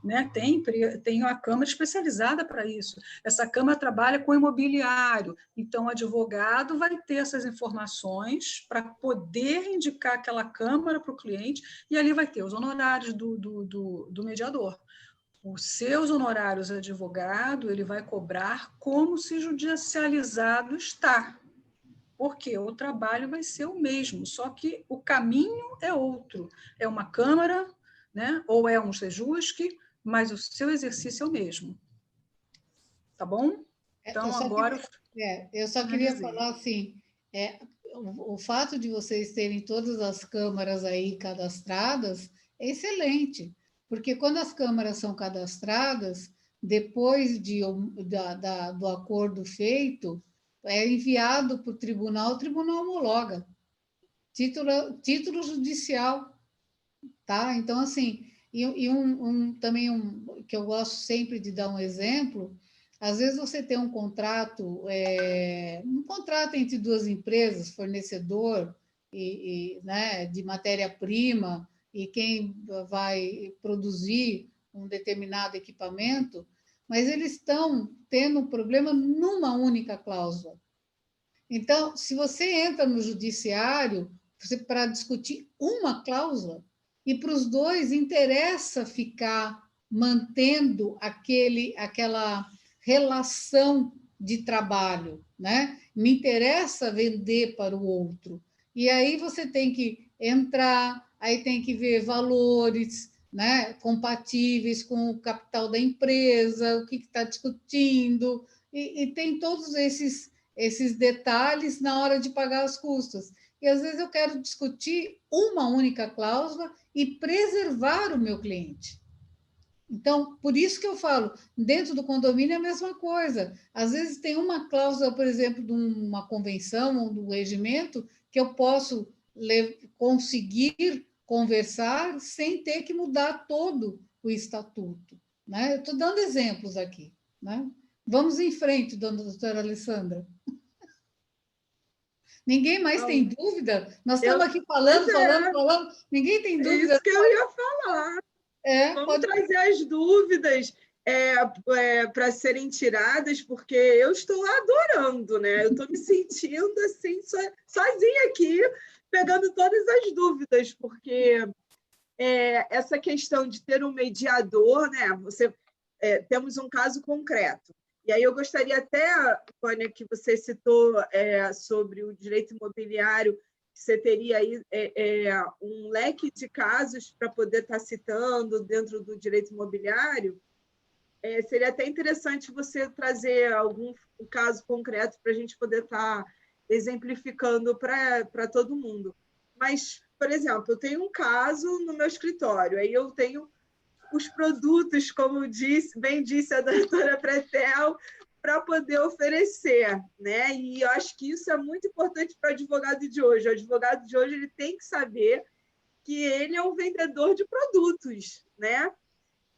Né? Tem uma câmara especializada para isso. Essa câmara trabalha com imobiliário. Então, o advogado vai ter essas informações para poder indicar aquela câmara para o cliente, e ali vai ter os honorários do mediador. Os seus honorários advogado, ele vai cobrar como se judicializado está. Porque o trabalho vai ser o mesmo, só que o caminho é outro. É uma câmara, né? Ou é um sejusque, mas o seu exercício é o mesmo. Tá bom? Então, agora... eu só queria falar assim, o fato de vocês terem todas as câmaras aí cadastradas é excelente, porque quando as câmaras são cadastradas, depois do acordo feito, é enviado para o tribunal homologa. Título judicial, tá? Então, assim... também que eu gosto sempre de dar um exemplo, às vezes você tem um contrato entre duas empresas, fornecedor né, de matéria-prima e quem vai produzir um determinado equipamento, mas eles estão tendo um problema numa única cláusula. Então, se você entra no judiciário para discutir uma cláusula, e para os dois interessa ficar mantendo aquela relação de trabalho, né? Me interessa vender para o outro. E aí você tem que entrar, aí tem que ver valores, né, compatíveis com o capital da empresa, o que está discutindo, e tem todos esses detalhes na hora de pagar as custas. E às vezes eu quero discutir uma única cláusula e preservar o meu cliente. Então, por isso que eu falo, dentro do condomínio é a mesma coisa. Às vezes tem uma cláusula, por exemplo, de uma convenção ou do regimento que eu posso conseguir conversar sem ter que mudar todo o estatuto, né? Eu estou dando exemplos aqui, né? Vamos em frente, doutora Alessandra. Ninguém mais tem dúvida? Nós estamos aqui falando. Ninguém tem dúvida? Isso que eu ia falar. Vamos trazer as dúvidas para serem tiradas, porque eu estou adorando, né? Eu estou me sentindo assim, sozinha aqui, pegando todas as dúvidas, porque essa questão de ter um mediador, né? Temos um caso concreto. E aí eu gostaria até, Vânia, que você citou sobre o direito imobiliário, você teria aí um leque de casos para poder estar citando dentro do direito imobiliário, seria até interessante você trazer algum caso concreto para a gente poder estar exemplificando para todo mundo. Mas, por exemplo, eu tenho um caso no meu escritório, aí eu tenho os produtos, como bem disse a doutora Pretel, para poder oferecer, né? E eu acho que isso é muito importante para o advogado de hoje. O advogado de hoje ele tem que saber que ele é um vendedor de produtos, né?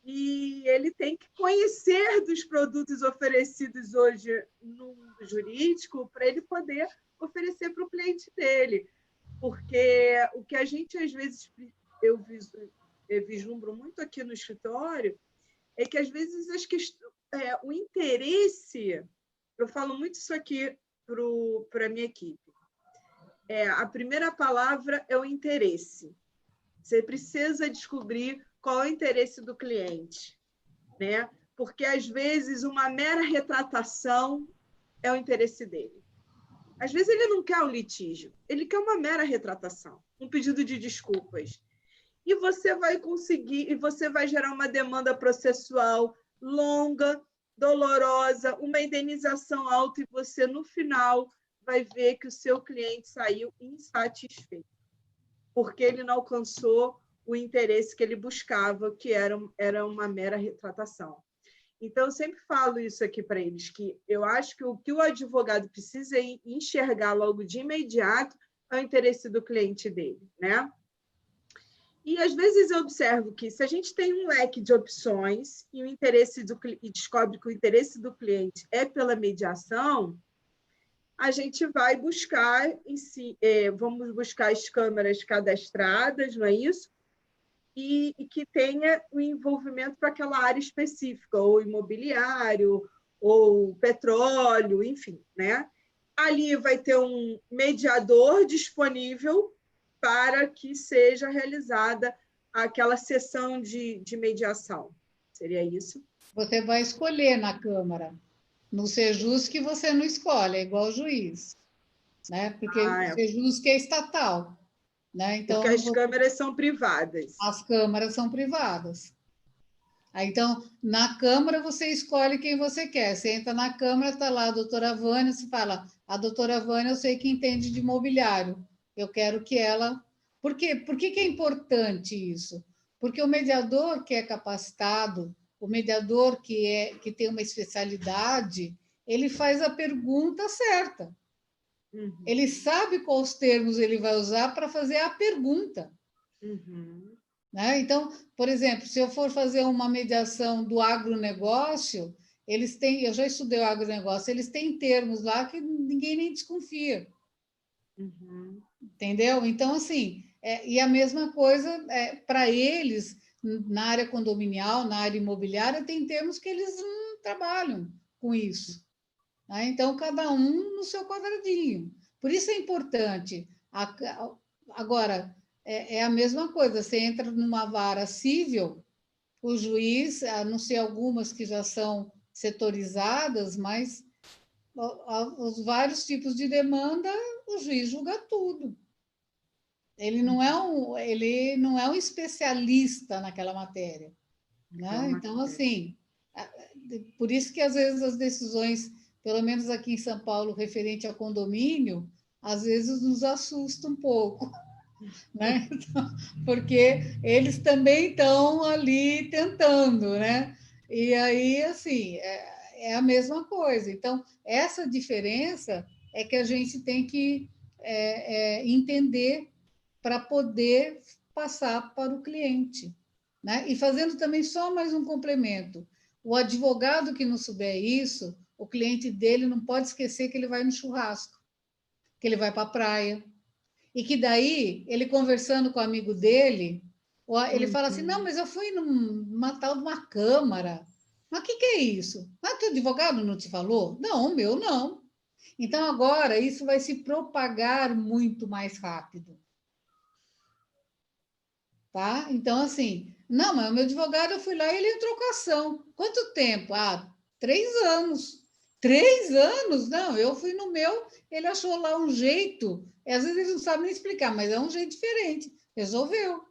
E ele tem que conhecer dos produtos oferecidos hoje no mundo jurídico para ele poder oferecer para o cliente dele. Porque o que a gente, às vezes, eu vislumbro muito aqui no escritório, é que, às vezes, o interesse... Eu falo muito isso aqui para a minha equipe. A primeira palavra é o interesse. Você precisa descobrir qual é o interesse do cliente, né? Porque, às vezes, uma mera retratação é o interesse dele. Às vezes, ele não quer um litígio, ele quer uma mera retratação, um pedido de desculpas. E você vai conseguir, e você vai gerar uma demanda processual longa, dolorosa, uma indenização alta, e você, no final, vai ver que o seu cliente saiu insatisfeito, porque ele não alcançou o interesse que ele buscava, que era uma mera retratação. Então, eu sempre falo isso aqui para eles, que eu acho que o que o advogado precisa enxergar logo de imediato é o interesse do cliente dele, né? E, às vezes, eu observo que, se a gente tem um leque de opções e descobre que o interesse do cliente é pela mediação, a gente vai buscar, vamos buscar as câmaras cadastradas, não é isso? E que tenha o envolvimento para aquela área específica, ou imobiliário, ou petróleo, enfim, né? Ali vai ter um mediador disponível para que seja realizada aquela sessão de mediação. Seria isso? Você vai escolher na Câmara. No Sejus que você não escolhe, é igual o juiz, né? Porque o Sejus que é estatal, né? Então, porque as câmaras são privadas. As câmaras são privadas. Então, na Câmara, você escolhe quem você quer. Você entra na Câmara, está lá a doutora Vânia, você fala, a doutora Vânia eu sei que entende de imobiliário. Eu quero que ela... Por quê? Por que é importante isso? Porque o mediador que é capacitado, o mediador que tem uma especialidade, ele faz a pergunta certa. Uhum. Ele sabe quais termos ele vai usar para fazer a pergunta. Uhum. Né? Então, por exemplo, se eu for fazer uma mediação do agronegócio, eles têm, eu já estudei o agronegócio, eles têm termos lá que ninguém nem desconfia. Uhum. Entendeu? Então, assim, e a mesma coisa para eles, na área condominial, na área imobiliária, tem termos que eles não trabalham com isso. Né? Então, cada um no seu quadradinho. Por isso é importante. Agora, é a mesma coisa, você entra numa vara civil, o juiz, a não ser algumas que já são setorizadas, mas os vários tipos de demanda, o juiz julga tudo. Ele não é um especialista naquela matéria. Né? Então, assim, por isso que às vezes as decisões, pelo menos aqui em São Paulo, referente a condomínio, às vezes nos assusta um pouco. Né? Então, porque eles também estão ali tentando, né? E aí, assim, é a mesma coisa. Então, essa diferença é que a gente tem que entender para poder passar para o cliente. Né? E fazendo também só mais um complemento. O advogado que não souber isso, o cliente dele não pode esquecer que ele vai no churrasco, que ele vai para a praia, e que daí, ele conversando com o amigo dele, ele fala assim, não, mas eu fui numa tal de uma câmara. Mas o que é isso? Ah, teu advogado não te falou? Não, o meu não. Então, agora, isso vai se propagar muito mais rápido. Tá? Então, assim, não, mas o meu advogado, eu fui lá e ele entrou com ação. Quanto tempo? 3 anos. 3 anos? Não, eu fui no meu, ele achou lá um jeito Às vezes eles não sabem nem explicar, mas é um jeito diferente. Resolveu.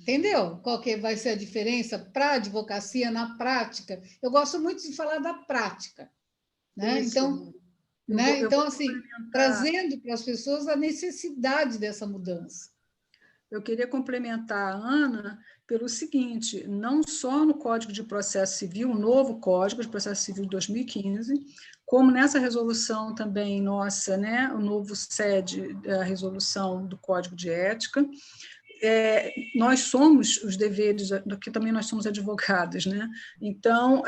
Entendeu? Qual que vai ser a diferença para a advocacia na prática? Eu gosto muito de falar da prática, né? Então, assim, trazendo para as pessoas a necessidade dessa mudança. Eu queria complementar a Ana pelo seguinte, não só no Código de Processo Civil, o novo Código de Processo Civil de 2015, como nessa resolução também nossa, né, o novo SED, a resolução do Código de Ética, nós somos os deveres, que também nós somos advogados, né? Então,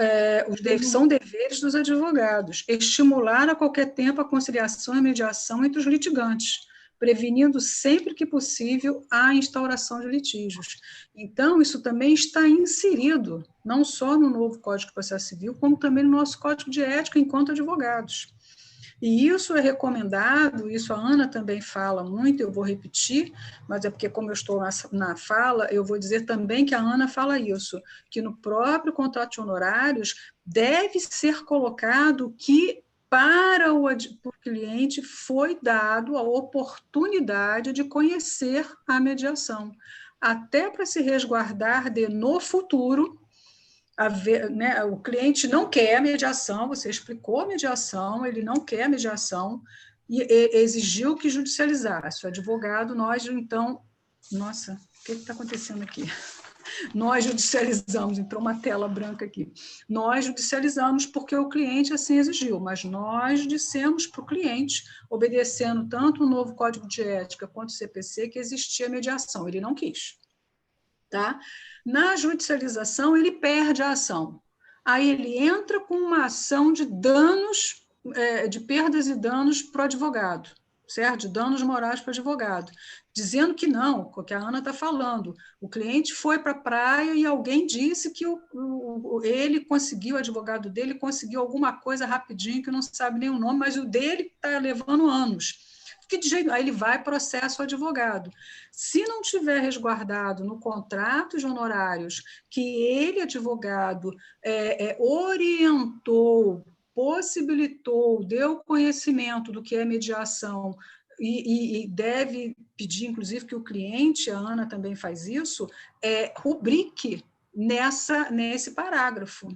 são deveres dos advogados, estimular a qualquer tempo a conciliação e a mediação entre os litigantes, prevenindo sempre que possível a instauração de litígios. Então, isso também está inserido, não só no novo Código de Processo Civil, como também no nosso Código de Ética enquanto advogados. E isso é recomendado, isso a Ana também fala muito, eu vou repetir, mas é porque, como eu estou na fala, eu vou dizer também que a Ana fala isso, que no próprio contrato de honorários deve ser colocado que para o cliente foi dado a oportunidade de conhecer a mediação, até para se resguardar de, no futuro, né, o cliente não quer a mediação, você explicou a mediação, ele não quer a mediação e exigiu que judicializasse. O advogado, nós, então... Nossa, o que está acontecendo aqui? Nós judicializamos, entrou uma tela branca aqui. Nós judicializamos porque o cliente assim exigiu, mas nós dissemos para o cliente, obedecendo tanto o novo Código de Ética quanto o CPC, que existia mediação. Ele não quis. Tá? Na judicialização, ele perde a ação. Aí ele entra com uma ação de danos, de perdas e danos para o advogado, certo? De danos morais para o advogado, dizendo que não, o que a Ana está falando. O cliente foi para a praia e alguém disse que ele conseguiu, o advogado dele conseguiu alguma coisa rapidinho, que não sabe nem o nome, mas o dele está levando anos. Que de jeito, aí ele vai processo advogado. Se não tiver resguardado no contrato de honorários que ele, advogado, orientou, possibilitou, deu conhecimento do que é mediação e deve pedir, inclusive, que o cliente, a Ana também faz isso, rubrique nesse parágrafo.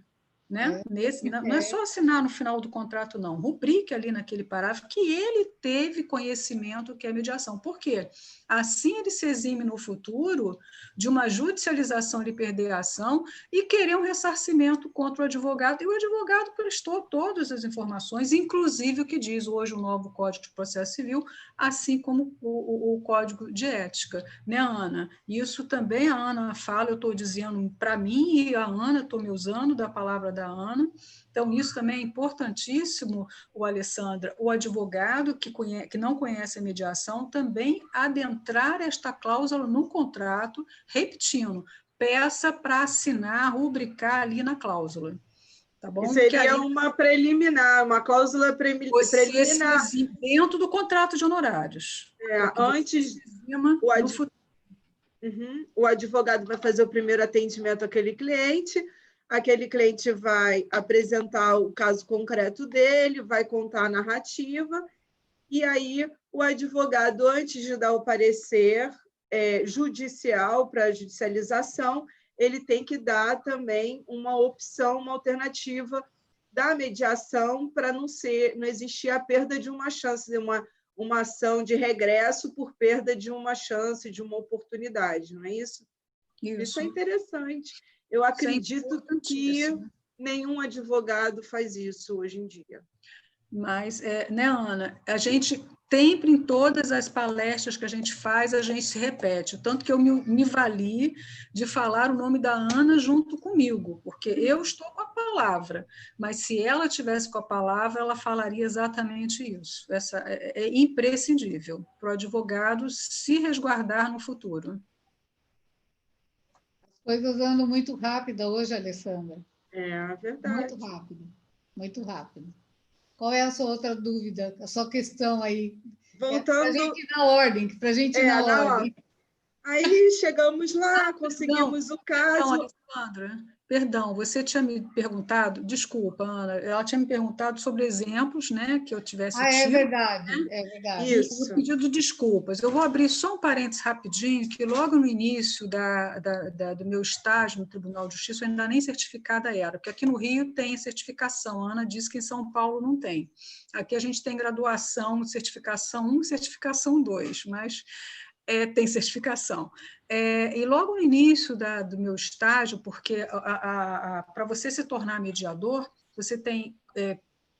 Né? Não é só assinar no final do contrato, não. Rubrique ali naquele parágrafo que ele teve conhecimento que é mediação. Por quê? Assim ele se exime no futuro de uma judicialização de perder a ação e querer um ressarcimento contra o advogado. E o advogado prestou todas as informações, inclusive o que diz hoje o novo Código de Processo Civil, assim como o Código de Ética. Né, Ana? Isso também a Ana fala, eu estou dizendo para mim, e a Ana, estou me usando da palavra da Ana. Então, isso também é importantíssimo, Alessandra, o advogado que não conhece a mediação também adentrar esta cláusula no contrato, repetindo, peça para assinar, rubricar ali na cláusula. Tá bom? Seria uma preliminar, uma cláusula preliminar. Dentro do contrato de honorários. Antes, o advogado vai fazer o primeiro atendimento àquele cliente vai apresentar o caso concreto dele, vai contar a narrativa, e aí o advogado, antes de dar o parecer judicial para a judicialização, ele tem que dar também uma opção, uma alternativa da mediação para não existir a perda de uma chance, uma ação de regresso por perda de uma chance, de uma oportunidade, não é isso? Isso é interessante. Eu acredito que nenhum advogado faz isso hoje em dia. Mas, né, Ana, a gente sempre, em todas as palestras que a gente faz, a gente se repete. Tanto que eu me vali de falar o nome da Ana junto comigo, porque eu estou com a palavra, mas se ela tivesse com a palavra, ela falaria exatamente isso. Essa é imprescindível para o advogado se resguardar no futuro. Coisas andam muito rápido hoje, Alessandra. É verdade. Muito rápido, muito rápido. Qual é a sua outra dúvida, a sua questão aí? Voltando... Para a gente ir na ordem, para a gente ir na ordem. Aí chegamos lá, conseguimos o caso. Então, Alessandra, Perdão, você tinha me perguntado, desculpa, Ana, ela tinha me perguntado sobre exemplos, né, que eu tivesse tido. É verdade, é verdade. Isso. O pedido de desculpas. Eu vou abrir só um parênteses rapidinho, que logo no início do meu estágio no Tribunal de Justiça, eu ainda nem certificada era, porque aqui no Rio tem certificação, a Ana disse que em São Paulo não tem. Aqui a gente tem graduação, certificação 1 e certificação 2, mas tem certificação. E logo no início do meu estágio, porque para você se tornar mediador, você tem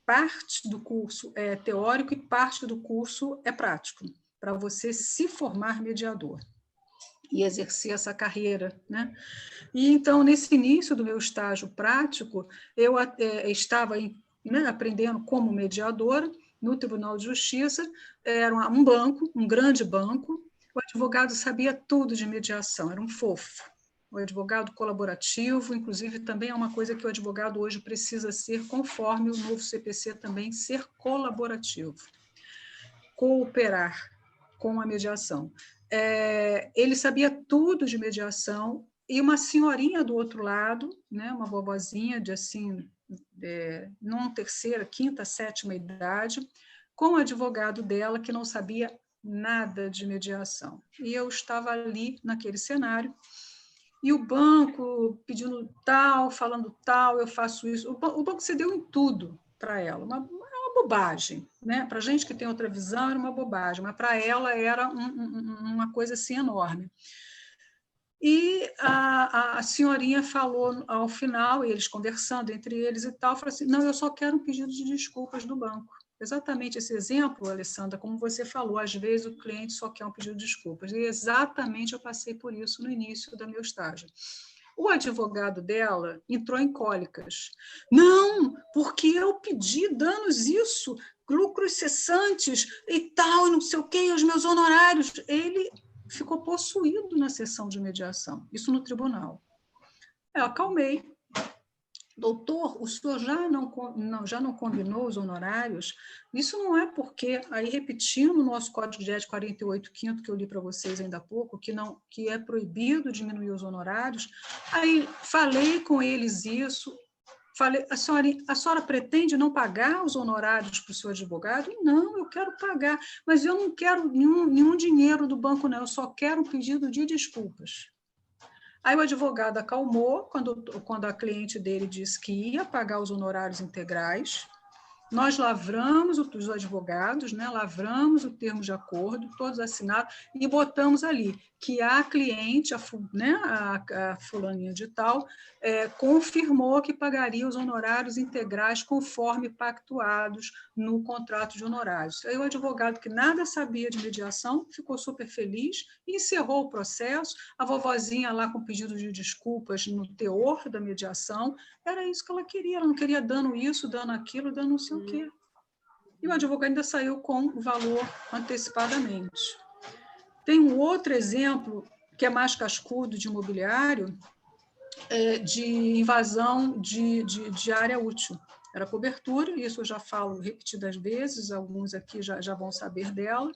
parte do curso é teórico e parte do curso é prático, para você se formar mediador e exercer essa carreira, né? E então, nesse início do meu estágio prático, eu estava aprendendo como mediadora no Tribunal de Justiça, era um banco, um grande banco. O advogado sabia tudo de mediação, era um fofo. O advogado colaborativo, inclusive, também é uma coisa que o advogado hoje precisa ser, conforme o novo CPC também, ser colaborativo. Cooperar com a mediação. Ele sabia tudo de mediação, e uma senhorinha do outro lado, né, uma vovozinha de assim, não terceira, quinta, sétima idade, com o advogado dela que não sabia nada de mediação. E eu estava ali naquele cenário, e o banco pedindo tal, falando tal, eu faço isso. O banco cedeu em tudo para ela, uma bobagem, né? Para a gente que tem outra visão era uma bobagem, mas para ela era uma coisa assim enorme. E a senhorinha falou ao final, eles conversando entre eles e tal, falou assim, não, eu só quero um pedido de desculpas do banco. Exatamente esse exemplo, Alessandra, como você falou, às vezes o cliente só quer um pedido de desculpas. E exatamente eu passei por isso no início do meu estágio. O advogado dela entrou em cólicas. Não, porque eu pedi danos isso, lucros cessantes e tal, não sei o quê, os meus honorários. Ele ficou possuído na sessão de mediação, isso no tribunal. Eu acalmei. Doutor, o senhor já não combinou os honorários? Isso não é porque, aí repetindo o nosso Código de Ética 48.5, que eu li para vocês ainda há pouco, que é proibido diminuir os honorários. Aí falei com eles isso, falei, a senhora pretende não pagar os honorários para o seu advogado? Não, eu quero pagar, mas eu não quero nenhum dinheiro do banco, não, eu só quero um pedido de desculpas. Aí o advogado acalmou quando a cliente dele disse que ia pagar os honorários integrais. Nós lavramos, os advogados, né, lavramos o termo de acordo, todos assinados, e botamos ali que a cliente, a fulaninha de tal, confirmou que pagaria os honorários integrais conforme pactuados no contrato de honorários. Aí o advogado, que nada sabia de mediação, ficou super feliz e encerrou o processo. A vovozinha lá com pedido de desculpas no teor da mediação, era isso que ela não queria dano isso, dano aquilo, dano não sei o quê. E o advogado ainda saiu com o valor antecipadamente. Tem um outro exemplo, que é mais cascudo, de imobiliário, de invasão de área útil. Era cobertura, isso eu já falo repetidas vezes, alguns aqui já vão saber dela.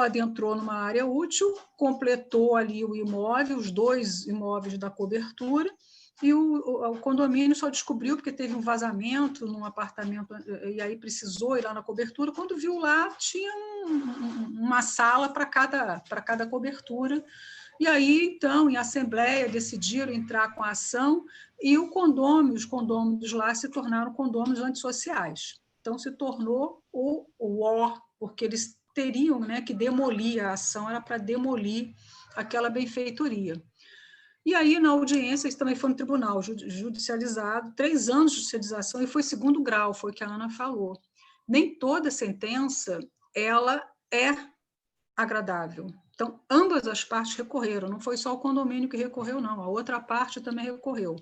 Adentrou numa área útil, completou ali o imóvel, os 2 imóveis da cobertura, e o condomínio só descobriu porque teve um vazamento num apartamento, e aí precisou ir lá na cobertura. Quando viu lá, tinha uma sala para cada cobertura. E aí, então, em assembleia, decidiram entrar com a ação, e os condôminos lá se tornaram condôminos antissociais. Então, se tornou o porque eles teriam, né, que demolir a ação, era para demolir aquela benfeitoria. E aí, na audiência, isso também foi no tribunal, judicializado, 3 anos de judicialização, e foi 2º grau, foi o que a Ana falou. Nem toda sentença ela é agradável. Então, ambas as partes recorreram, não foi só o condomínio que recorreu, não, a outra parte também recorreu.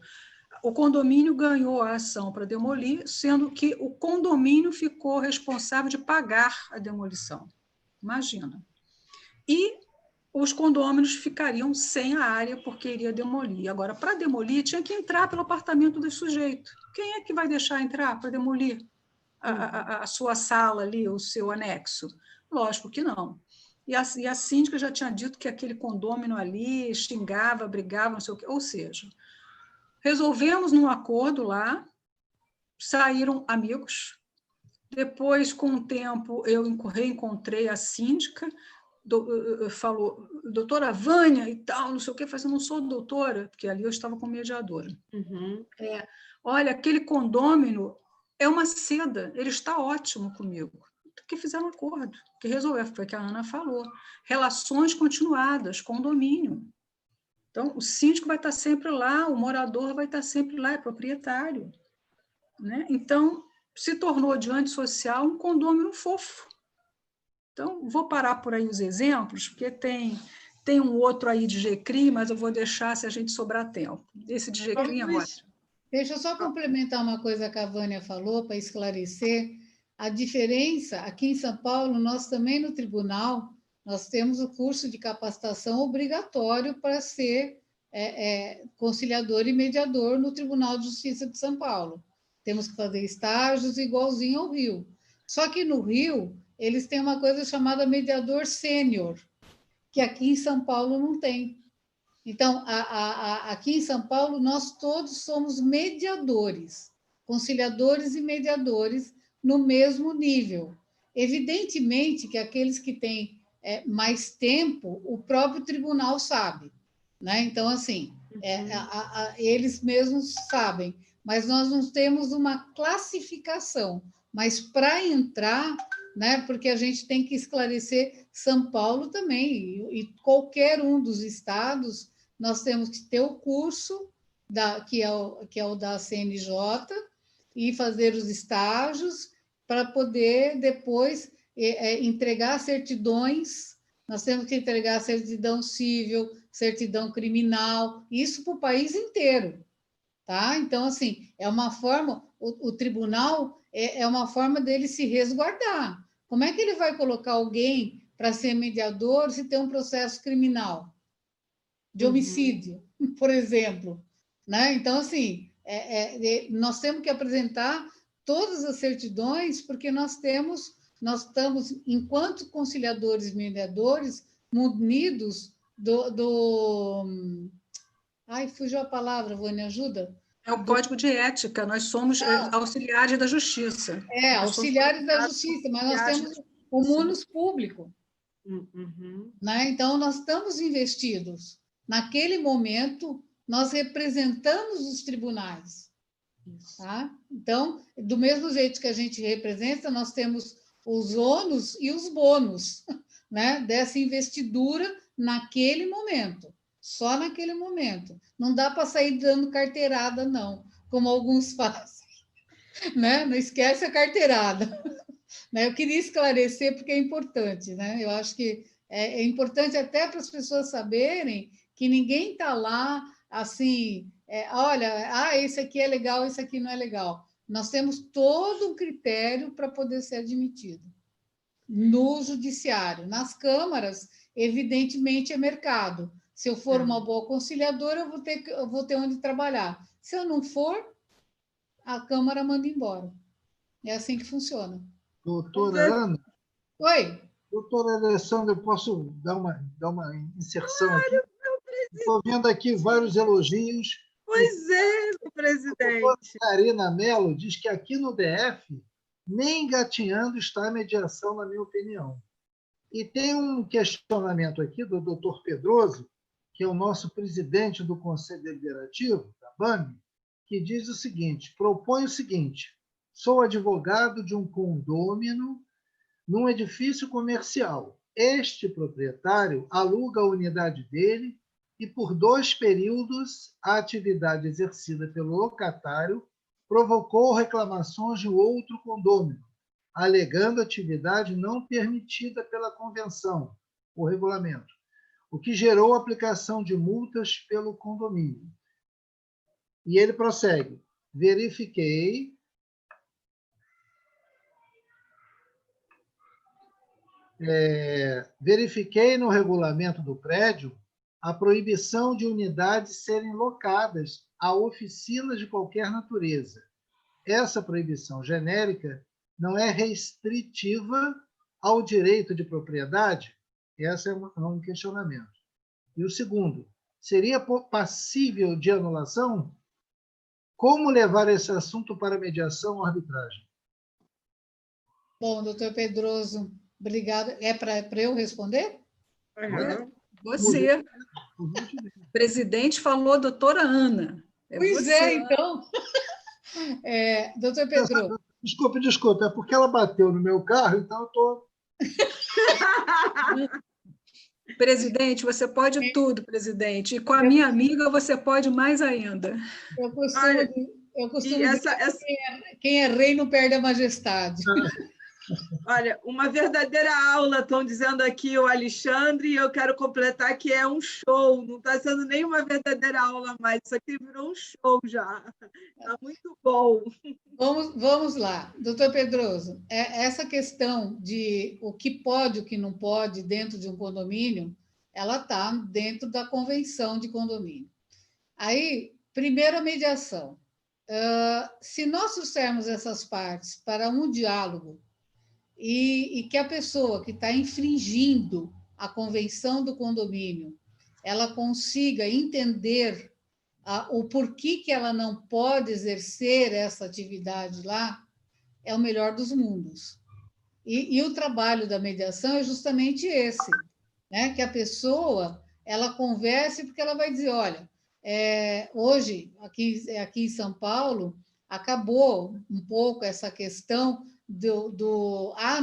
O condomínio ganhou a ação para demolir, sendo que o condomínio ficou responsável de pagar a demolição. Imagina. E os condôminos ficariam sem a área porque iria demolir. Agora, para demolir, tinha que entrar pelo apartamento do sujeito. Quem é que vai deixar entrar para demolir a sua sala ali, o seu anexo? Lógico que não. e a síndica já tinha dito que aquele condômino ali xingava, brigava, não sei o quê. Ou seja, resolvemos num acordo lá, saíram amigos. Depois, com o tempo, eu reencontrei a síndica, falou, doutora Vânia e tal, não sei o quê. Eu falei, eu não sou doutora, porque ali eu estava com mediadora. Uhum. Olha, aquele condômino é uma seda, ele está ótimo comigo. Que fizeram um acordo, que resolveu, foi o que a Ana falou. Relações continuadas, condomínio. Então, o síndico vai estar sempre lá, o morador vai estar sempre lá, é proprietário. Né? Então, se tornou de antissocial um condômino fofo. Então, vou parar por aí os exemplos, porque tem um outro aí de GCRI, mas eu vou deixar se a gente sobrar tempo. Esse de GCRI é ótimo. Deixa eu só complementar uma coisa que a Vânia falou, para esclarecer. A diferença, aqui em São Paulo, nós também no tribunal, nós temos o curso de capacitação obrigatório para ser conciliador e mediador no Tribunal de Justiça de São Paulo. Temos que fazer estágios igualzinho ao Rio. Só que no Rio, eles têm uma coisa chamada mediador sênior, que aqui em São Paulo não tem. Então, aqui em São Paulo, nós todos somos mediadores, conciliadores e mediadores no mesmo nível. Evidentemente que aqueles que têm mais tempo, o próprio tribunal sabe, né? Então, assim, eles mesmos sabem, mas nós não temos uma classificação. Mas para entrar, né? Porque a gente tem que esclarecer São Paulo também, e qualquer um dos estados, nós temos que ter o curso, que é o da CNJ, e fazer os estágios para poder depois entregar certidões. Nós temos que entregar certidão civil, certidão criminal, isso para o país inteiro. Tá? Então, assim, é uma forma, o tribunal é uma forma dele se resguardar. Como é que ele vai colocar alguém para ser mediador se tem um processo criminal de homicídio, por exemplo? Né? Então, assim, nós temos que apresentar todas as certidões, porque nós estamos, enquanto conciliadores e mediadores, munidos Ai, fugiu a palavra, Vânia, ajuda? É o Código de Ética, nós somos auxiliares da Justiça. Auxiliares da Justiça, mas nós temos o munus público. Né? Então, nós estamos investidos. Naquele momento, nós representamos os tribunais. Tá? Então, do mesmo jeito que a gente representa, nós temos os ônus e os bônus, né? Dessa investidura naquele momento. Só naquele momento. Não dá para sair dando carteirada, não, como alguns fazem. Né? Não esquece a carteirada. Eu queria esclarecer porque é importante. Né? Eu acho que é importante até para as pessoas saberem que ninguém está lá assim, olha, esse aqui é legal, esse aqui não é legal. Nós temos todo um critério para poder ser admitido. No judiciário, nas câmaras, evidentemente é mercado. Se eu for uma boa conciliadora, eu vou ter onde trabalhar. Se eu não for, a Câmara manda embora. É assim que funciona. Doutora Ana? Oi. Doutora Alessandra, eu posso dar uma inserção aqui? Estou vendo aqui vários elogios. Pois é, presidente. A doutora Karina Mello diz que aqui no DF, nem engatinhando está a mediação, na minha opinião. E tem um questionamento aqui do doutor Pedroso, que é o nosso presidente do Conselho Deliberativo, da BAME, que diz o seguinte, propõe o seguinte, sou advogado de um condômino num edifício comercial. Este proprietário aluga a unidade dele e, por 2 períodos, a atividade exercida pelo locatário provocou reclamações de outro condômino, alegando atividade não permitida pela convenção, o regulamento, o que gerou a aplicação de multas pelo condomínio. E ele prossegue, verifiquei no regulamento do prédio a proibição de unidades serem locadas a oficinas de qualquer natureza. Essa proibição genérica não é restritiva ao direito de propriedade, Esse é um questionamento. E o segundo, seria passível de anulação? Como levar esse assunto para mediação ou arbitragem? Bom, doutor Pedroso, obrigada. É para eu responder? Uhum. Você, presidente, falou doutora Ana. Pois você. é, então. Doutor Pedro. Desculpe, é porque ela bateu no meu carro, então eu estou... Presidente, você pode tudo, presidente. E com a minha amiga você pode mais ainda. Eu costumo dizer que quem é rei não perde a majestade. Olha, uma verdadeira aula, estão dizendo aqui o Alexandre, e eu quero completar que é um show, não está sendo nem uma verdadeira aula mais, isso aqui virou um show já. Está muito bom. Vamos lá, doutor Pedroso, essa questão de o que pode e o que não pode dentro de um condomínio, ela está dentro da convenção de condomínio. Aí, primeiro a mediação. Se nós trouxermos essas partes para um diálogo e que a pessoa que está infringindo a convenção do condomínio, ela consiga entender o porquê que ela não pode exercer essa atividade lá, é o melhor dos mundos. E o trabalho da mediação é justamente esse, né? Que a pessoa ela converse, porque ela vai dizer, olha, hoje, aqui em São Paulo, acabou um pouco essa questão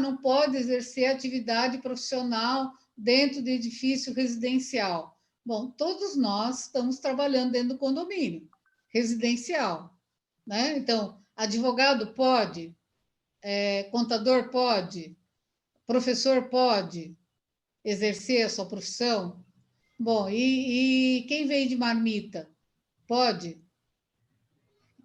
não pode exercer atividade profissional dentro de edifício residencial. Bom, todos nós estamos trabalhando dentro do condomínio residencial, né? Então, advogado pode, contador pode, professor pode exercer a sua profissão. Bom, e quem vende marmita? Pode.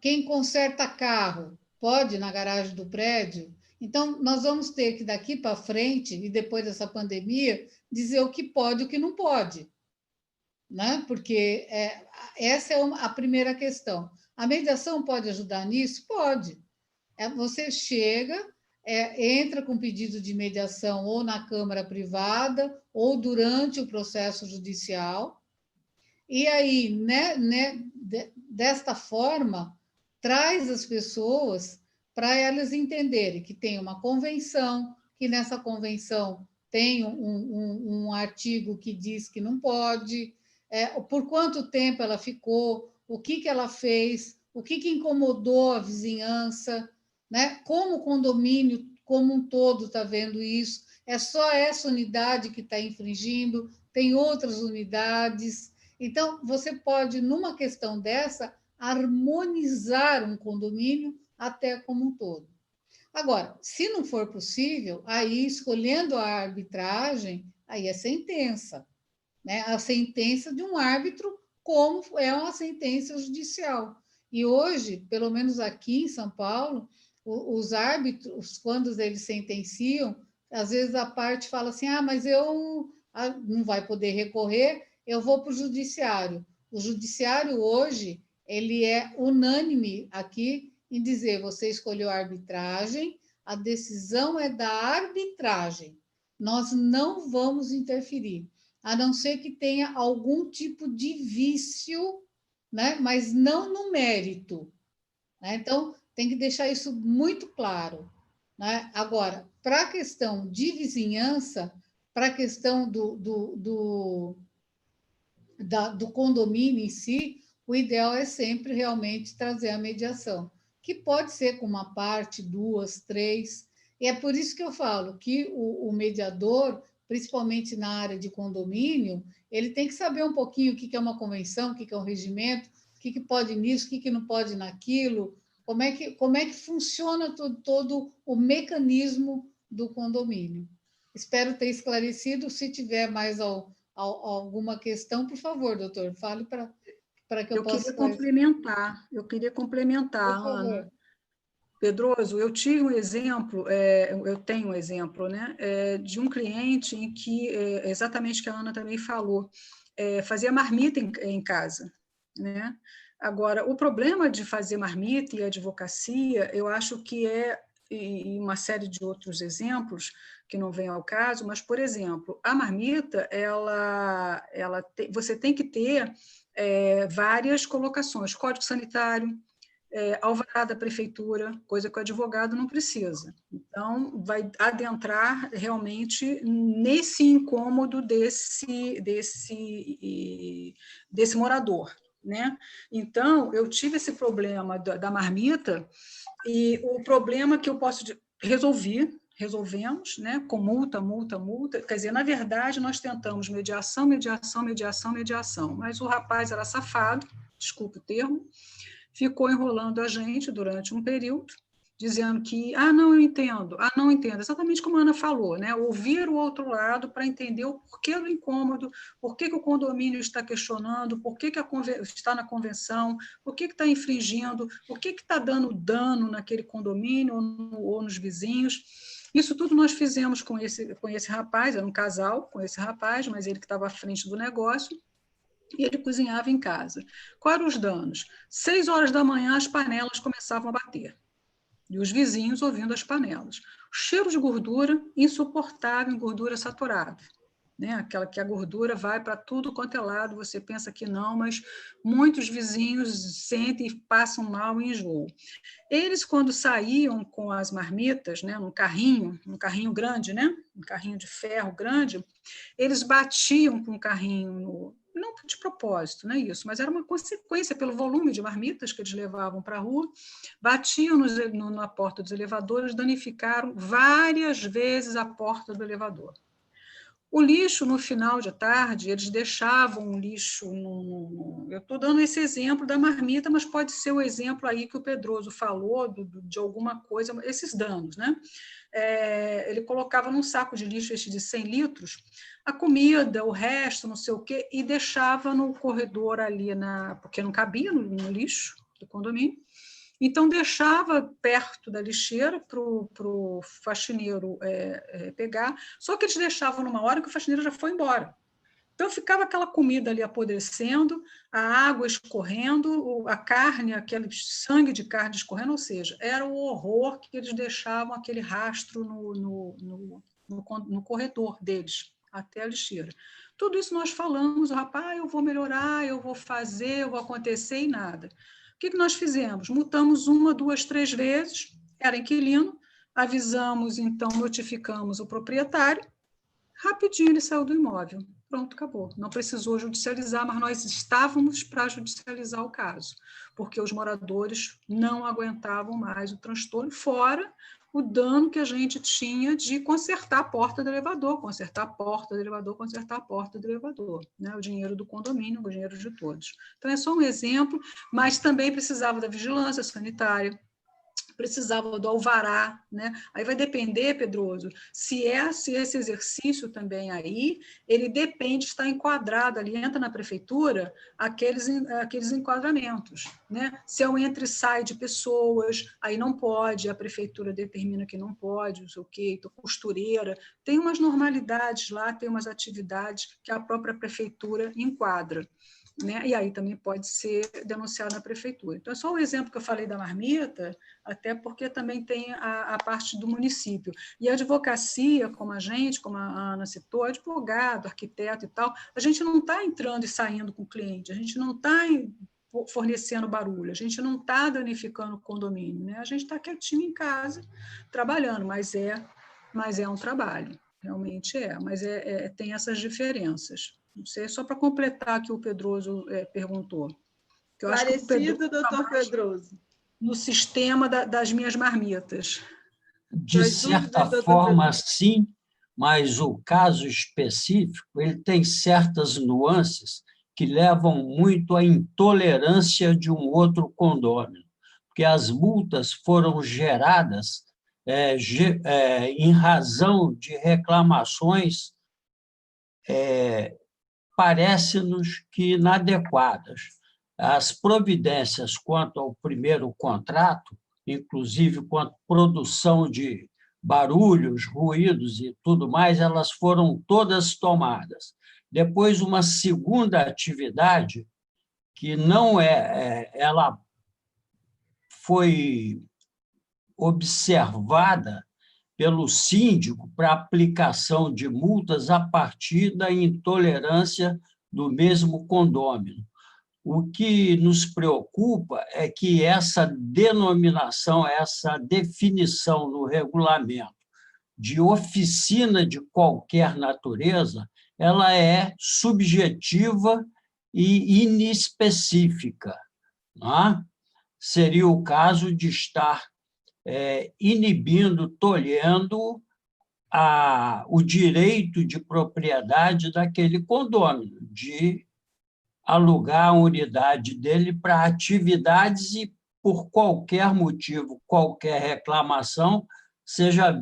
Quem conserta carro? Pode na garagem do prédio. Então, nós vamos ter que, daqui para frente, e depois dessa pandemia, dizer o que pode e o que não pode. Né? Porque essa é a primeira questão. A mediação pode ajudar nisso? Pode. Você chega, entra com pedido de mediação ou na Câmara Privada ou durante o processo judicial, e aí, desta forma, traz as pessoas para elas entenderem que tem uma convenção, que nessa convenção tem um artigo que diz que não pode, por quanto tempo ela ficou, o que ela fez, o que incomodou a vizinhança, né? Como o condomínio como um todo está vendo isso, é só essa unidade que está infringindo, tem outras unidades. Então, você pode, numa questão dessa, harmonizar um condomínio até como um todo. Agora, se não for possível, aí, escolhendo a arbitragem, aí é sentença, né? A sentença de um árbitro, como é uma sentença judicial. E hoje, pelo menos aqui em São Paulo, os árbitros, quando eles sentenciam, às vezes a parte fala assim, mas eu não vai poder recorrer, eu vou para o judiciário. O judiciário hoje, ele é unânime aqui em dizer, você escolheu a arbitragem, a decisão é da arbitragem. Nós não vamos interferir, a não ser que tenha algum tipo de vício, né? Mas não no mérito. Né? Então, tem que deixar isso muito claro. Né? Agora, para a questão de vizinhança, para a questão do condomínio em si, o ideal é sempre realmente trazer a mediação, que pode ser com uma parte, 2, 3. E é por isso que eu falo que o mediador, principalmente na área de condomínio, ele tem que saber um pouquinho o que é uma convenção, o que é um regimento, o que pode nisso, o que não pode naquilo, como é que funciona todo o mecanismo do condomínio. Espero ter esclarecido. Se tiver mais alguma questão, por favor, doutor, fale para que eu possa esclarecer. Eu queria complementar, Ana. Pedroso, eu tive um exemplo, eu tenho um exemplo, né, de um cliente em que, exatamente o que a Ana também falou, fazia marmita em casa, né? Agora, o problema de fazer marmita e advocacia, eu acho que e uma série de outros exemplos que não vem ao caso, mas, por exemplo, a marmita, você tem que ter várias colocações, código sanitário, alvará da prefeitura, coisa que o advogado não precisa. Então, vai adentrar realmente nesse incômodo desse morador, né? Então, eu tive esse problema da marmita, e o problema que eu posso resolvemos, né, com multa, quer dizer, na verdade, nós tentamos mediação, mas o rapaz era safado, desculpe o termo, ficou enrolando a gente durante um período, dizendo que, não, eu entendo, não entendo, exatamente como a Ana falou, né? Ouvir o outro lado para entender o porquê do incômodo, por que o condomínio está questionando, por que está na convenção, por que está infringindo, por que está dando dano naquele condomínio ou nos vizinhos. Isso tudo nós fizemos com esse rapaz, era um casal com esse rapaz, mas ele que estava à frente do negócio, e ele cozinhava em casa. Quais eram os danos? 6 horas da manhã, as panelas começavam a bater. E os vizinhos ouvindo as panelas. O cheiro de gordura, insuportável, em gordura saturada. Né? Aquela que a gordura vai para tudo quanto é lado, você pensa que não, mas muitos vizinhos sentem e passam mal e enjoam. Eles, quando saíam com as marmitas, né, um carrinho grande, né, um carrinho de ferro grande, eles batiam com o carrinho não de propósito, não é isso, mas era uma consequência pelo volume de marmitas que eles levavam para a rua, batiam na porta dos elevadores, danificaram várias vezes a porta do elevador. O lixo, no final de tarde, eles deixavam o lixo... Eu estou dando esse exemplo da marmita, mas pode ser o exemplo aí que o Pedroso falou de alguma coisa, esses danos, né? Ele colocava num saco de lixo de 100 litros a comida, o resto, não sei o quê, e deixava no corredor ali, porque não cabia no lixo do condomínio. Então, deixava perto da lixeira para o faxineiro pegar, só que eles deixavam numa hora que o faxineiro já foi embora. Então, ficava aquela comida ali apodrecendo, a água escorrendo, a carne, aquele sangue de carne escorrendo, ou seja, era o horror que eles deixavam aquele rastro no corredor deles, até a lixeira. Tudo isso nós falamos, o rapaz, eu vou melhorar, eu vou fazer, eu vou acontecer e nada. O que nós fizemos? Multamos 1, 2, 3 vezes, era inquilino, avisamos, então, notificamos o proprietário, rapidinho ele saiu do imóvel. Pronto, acabou. Não precisou judicializar, mas nós estávamos para judicializar o caso, porque os moradores não aguentavam mais o transtorno, fora o dano que a gente tinha de consertar a porta do elevador, né? O dinheiro do condomínio, o dinheiro de todos. Então, é só um exemplo, mas também precisava da vigilância sanitária, precisava do alvará, né? Aí vai depender, Pedroso, se esse exercício também aí, ele depende, está enquadrado ali, entra na prefeitura, aqueles enquadramentos, né? Se é um entra e sai de pessoas, aí não pode, a prefeitura determina que não pode, não sei o quê, então, costureira, tem umas normalidades lá, tem umas atividades que a própria prefeitura enquadra. Né? E aí também pode ser denunciado na prefeitura. Então, é só o exemplo que eu falei da marmita, até porque também tem a parte do município. E a advocacia, como a Ana citou, advogado, arquiteto e tal, a gente não está entrando e saindo com o cliente, a gente não está fornecendo barulho, a gente não está danificando o condomínio, né? A gente está quietinho em casa, trabalhando, mas é um trabalho, realmente é, mas tem essas diferenças. Não sei, só para completar que o Pedroso perguntou. Que eu Esclarecido, doutor Pedroso. No sistema das minhas marmitas. De certa forma, sim, mas o caso específico ele tem certas nuances que levam muito à intolerância de um outro condômino, porque as multas foram geradas em razão de reclamações parece-nos que inadequadas. As providências quanto ao primeiro contrato, inclusive quanto à produção de barulhos, ruídos e tudo mais, elas foram todas tomadas. Depois, uma segunda atividade, que não ela foi observada pelo síndico para aplicação de multas a partir da intolerância do mesmo condômino. O que nos preocupa é que essa denominação, essa definição no regulamento de oficina de qualquer natureza, ela é subjetiva e inespecífica. Não é? Seria o caso de estar inibindo, tolhendo o direito de propriedade daquele condômino, de alugar a unidade dele para atividades e, por qualquer motivo, qualquer reclamação,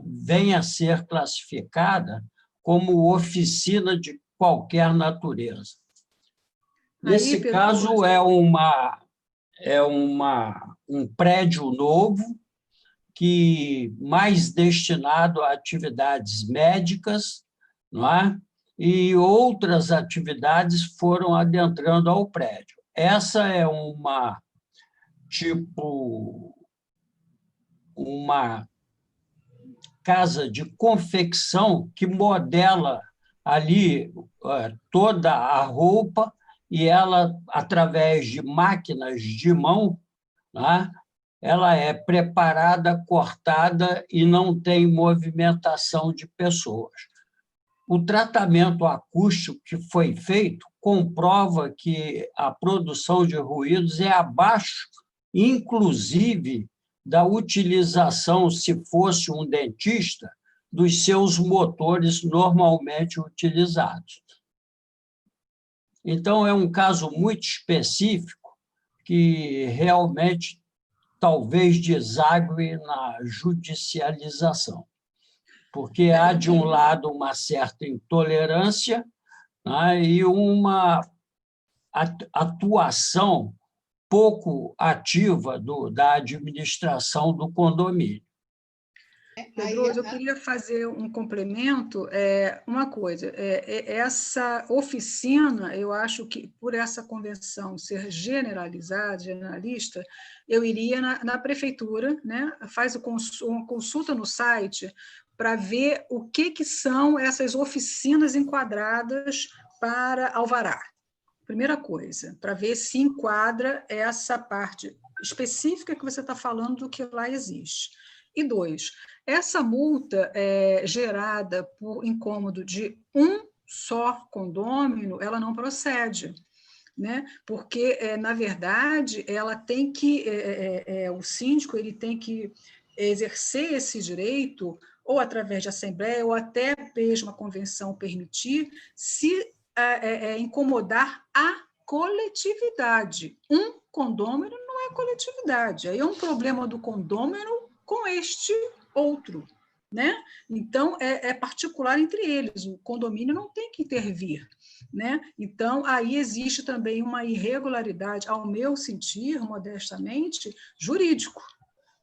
venha a ser classificada como oficina de qualquer natureza. Nesse caso, é um prédio novo, que mais destinado a atividades médicas, não é? E outras atividades foram adentrando ao prédio. Essa é uma casa de confecção que modela ali toda a roupa e ela, através de máquinas de mão, né, ela é preparada, cortada e não tem movimentação de pessoas. O tratamento acústico que foi feito comprova que a produção de ruídos é abaixo, inclusive, da utilização, se fosse um dentista, dos seus motores normalmente utilizados. Então, é um caso muito específico que realmente talvez desague na judicialização, porque há, de um lado, uma certa intolerância, né, e uma atuação pouco ativa da administração do condomínio. Pedroso, eu queria fazer um complemento. Uma coisa, essa oficina, eu acho que, por essa convenção ser generalizada, generalista, eu iria na prefeitura, né, faz uma consulta no site para ver o que são essas oficinas enquadradas para alvará. Primeira coisa, para ver se enquadra essa parte específica que você está falando do que lá existe. E 2, essa multa gerada por incômodo de um só condômino, ela não procede, né? Porque, na verdade, ela tem que, o síndico ele tem que exercer esse direito, ou através de assembleia, ou até mesmo a convenção permitir, se incomodar a coletividade. Um condômino não é coletividade, aí é um problema do condômino com este outro, né? Então, é particular entre eles, o condomínio não tem que intervir, né? Então, aí existe também uma irregularidade, ao meu sentir, modestamente, jurídico,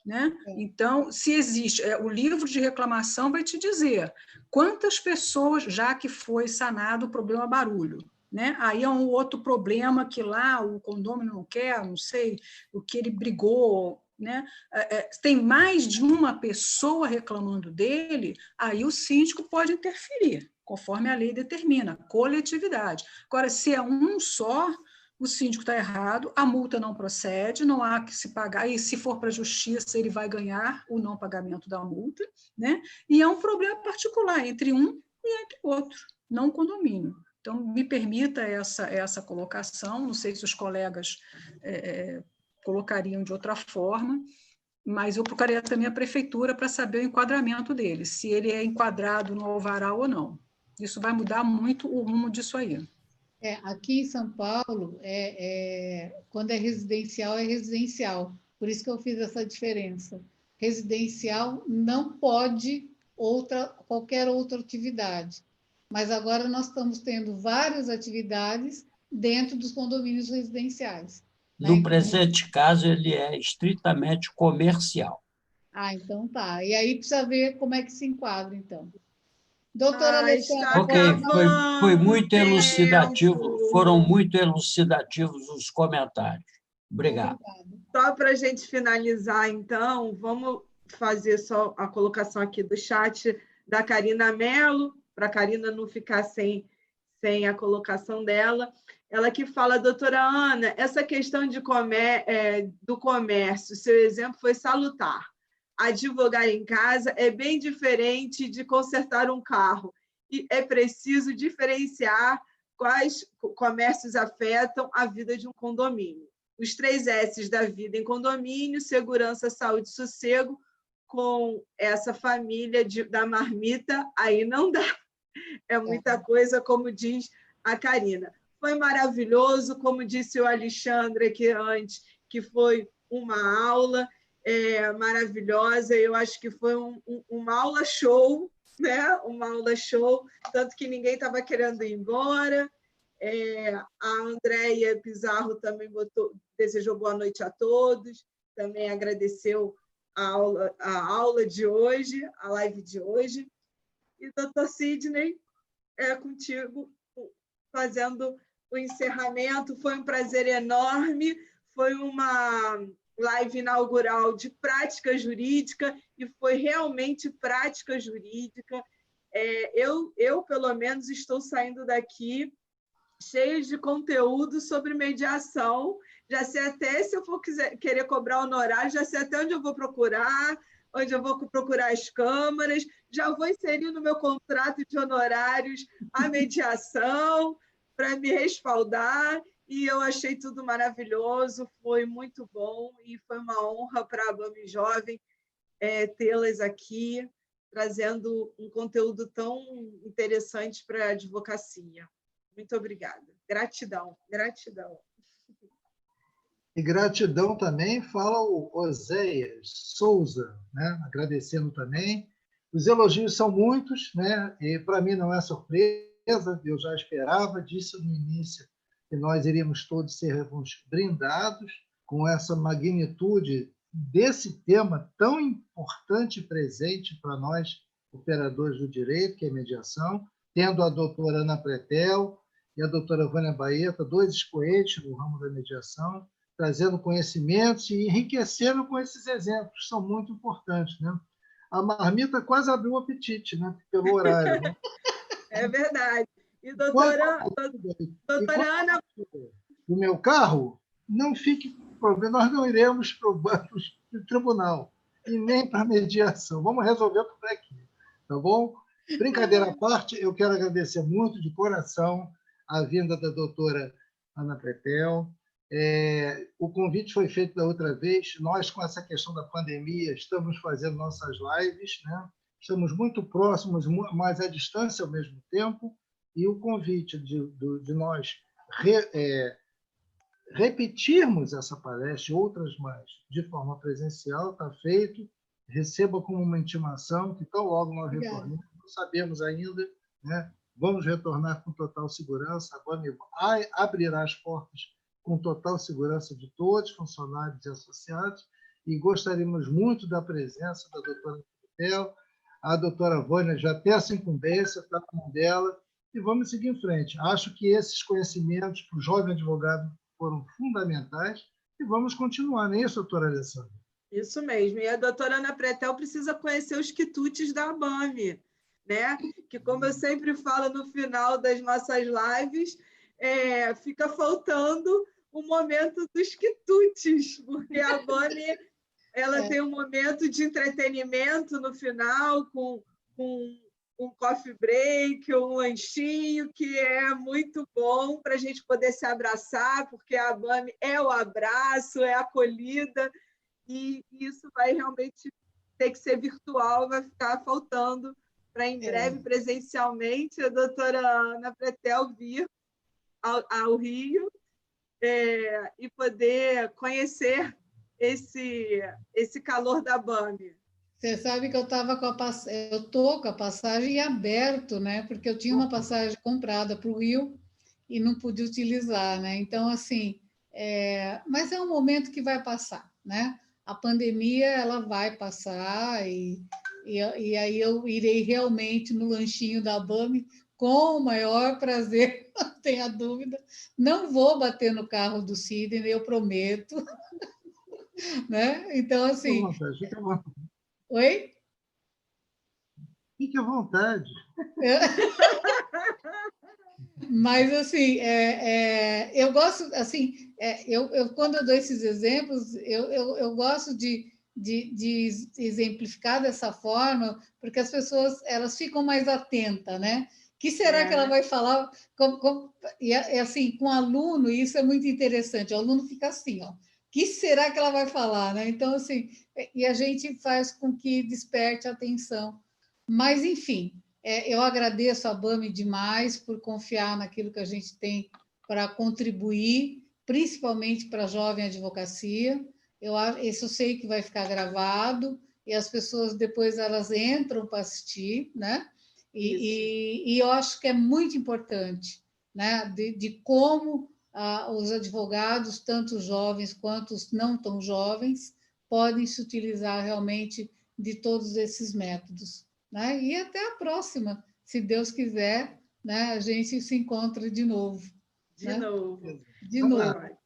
né? Então, se existe, o livro de reclamação vai te dizer quantas pessoas, já que foi sanado o problema barulho, né? Aí é um outro problema que lá o condômino não quer, não sei, o que ele brigou, né? Tem mais de uma pessoa reclamando dele, aí o síndico pode interferir, conforme a lei determina, coletividade. Agora, se é um só, o síndico está errado, a multa não procede, não há que se pagar, e se for para a justiça, ele vai ganhar o não pagamento da multa, né? E é um problema particular entre um e entre outro, não condomínio. Então, me permita essa colocação, não sei se os colegas colocariam de outra forma, mas eu procuraria também a prefeitura para saber o enquadramento dele, se ele é enquadrado no alvará ou não. Isso vai mudar muito o rumo disso aí. Aqui em São Paulo, quando é residencial. Por isso que eu fiz essa diferença. Residencial não pode qualquer outra atividade. Mas agora nós estamos tendo várias atividades dentro dos condomínios residenciais. No presente caso, ele é estritamente comercial. Então tá. E aí precisa ver como é que se enquadra, então. Doutora Alessandra. Ok, foi muito elucidativo, foram muito elucidativos os comentários. Obrigado. Só para a gente finalizar, então, vamos fazer só a colocação aqui do chat da Karina Mello, para a Karina não ficar sem a colocação dela. Ela que fala, doutora Ana, essa questão do comércio, seu exemplo foi salutar. Advogar em casa é bem diferente de consertar um carro. E é preciso diferenciar quais comércios afetam a vida de um condomínio. Os 3 S's da vida em condomínio, segurança, saúde e sossego, com essa família da marmita, aí não dá. É muita coisa, como diz a Karina. Foi maravilhoso, como disse o Alexandre aqui antes, que foi uma aula maravilhosa. Eu acho que foi uma aula show, né? Uma aula show, tanto que ninguém estava querendo ir embora. A Andréia Pizarro também desejou boa noite a todos, também agradeceu a aula de hoje, a live de hoje. E, doutor Sidney, contigo, fazendo o encerramento. Foi um prazer enorme, foi uma live inaugural de prática jurídica, e foi realmente prática jurídica. Eu, pelo menos, estou saindo daqui cheia de conteúdo sobre mediação. Já sei até, se eu for querer cobrar honorário, já sei até onde eu vou procurar, onde eu vou procurar as câmaras, já vou inserir no meu contrato de honorários a mediação para me respaldar, e eu achei tudo maravilhoso, foi muito bom, e foi uma honra para a ABAME Jovem tê-las aqui, trazendo um conteúdo tão interessante para a advocacia. Muito obrigada. Gratidão, gratidão. E gratidão também, fala o Oséias Souza, né? Agradecendo também. Os elogios são muitos, né? E para mim não é surpresa, eu já esperava, disse no início que nós iríamos todos ser brindados com essa magnitude desse tema tão importante e presente para nós, operadores do direito, que é a mediação, tendo a doutora Ana Pretel e a doutora Vânia Baeta, 2 expoentes no ramo da mediação, trazendo conhecimentos e enriquecendo com esses exemplos, que são muito importantes, né? A marmita quase abriu o apetite, né? Pelo horário. Né? É verdade. E doutora Ana... Do meu carro, não fique com problema, nós não iremos para o tribunal e nem para a mediação. Vamos resolver por aqui, tá bom? Brincadeira à parte, eu quero agradecer muito de coração a vinda da doutora Ana Pretel. O convite foi feito da outra vez. Nós, com essa questão da pandemia, estamos fazendo nossas lives, né? Estamos muito próximos, mas à distância ao mesmo tempo, e o convite de nós repetirmos essa palestra e outras mais de forma presencial está feito. Receba como uma intimação que tão logo nós retornemos, não sabemos ainda, né? Vamos retornar com total segurança. A ABAME abrirá as portas com total segurança de todos, funcionários e associados, e gostaríamos muito da presença da doutora Pretel. A doutora Vânia já tem essa incumbência, está na mão dela, e vamos seguir em frente. Acho que esses conhecimentos para o jovem advogado foram fundamentais, e vamos continuar, não é isso, doutora Alessandra? Isso mesmo, e a doutora Ana Pretel precisa conhecer os quitutes da ABAME, né? Que, como eu sempre falo no final das nossas lives, fica faltando o momento dos quitutes, porque a ABAME tem um momento de entretenimento no final, com um coffee break, um lanchinho, que é muito bom para a gente poder se abraçar, porque a ABAME é o abraço, é a acolhida, e isso vai realmente ter que ser virtual, vai ficar faltando para, em breve, presencialmente, a doutora Ana Pretel vir ao Rio e poder conhecer esse calor da ABAME. Você sabe que eu estou com a passagem aberta, né? Porque eu tinha uma passagem comprada para o Rio e não pude utilizar, né? Então, assim, mas é um momento que vai passar, né? A pandemia, ela vai passar e aí eu irei realmente no lanchinho da ABAME com o maior prazer, não tenha dúvida. Não vou bater no carro do Sidney, eu prometo. Né? Então, assim... Fica à vontade. Oi? Fique à vontade. Mas, assim, eu gosto, assim, quando eu dou esses exemplos, eu gosto de exemplificar dessa forma, porque as pessoas elas ficam mais atentas, né? O que será que ela vai falar? Assim, com o aluno, isso é muito interessante. O aluno fica assim, ó. O que será que ela vai falar, né? Então, assim, e a gente faz com que desperte a atenção. Mas, enfim, eu agradeço a BAME demais por confiar naquilo que a gente tem para contribuir, principalmente para a jovem advocacia. Isso eu sei que vai ficar gravado e as pessoas depois elas entram para assistir, né? E eu acho que é muito importante, né? De como os advogados, tanto os jovens quanto os não tão jovens, podem se utilizar realmente de todos esses métodos. Né? E até a próxima, se Deus quiser, né? A gente se encontra de novo. De novo. De novo.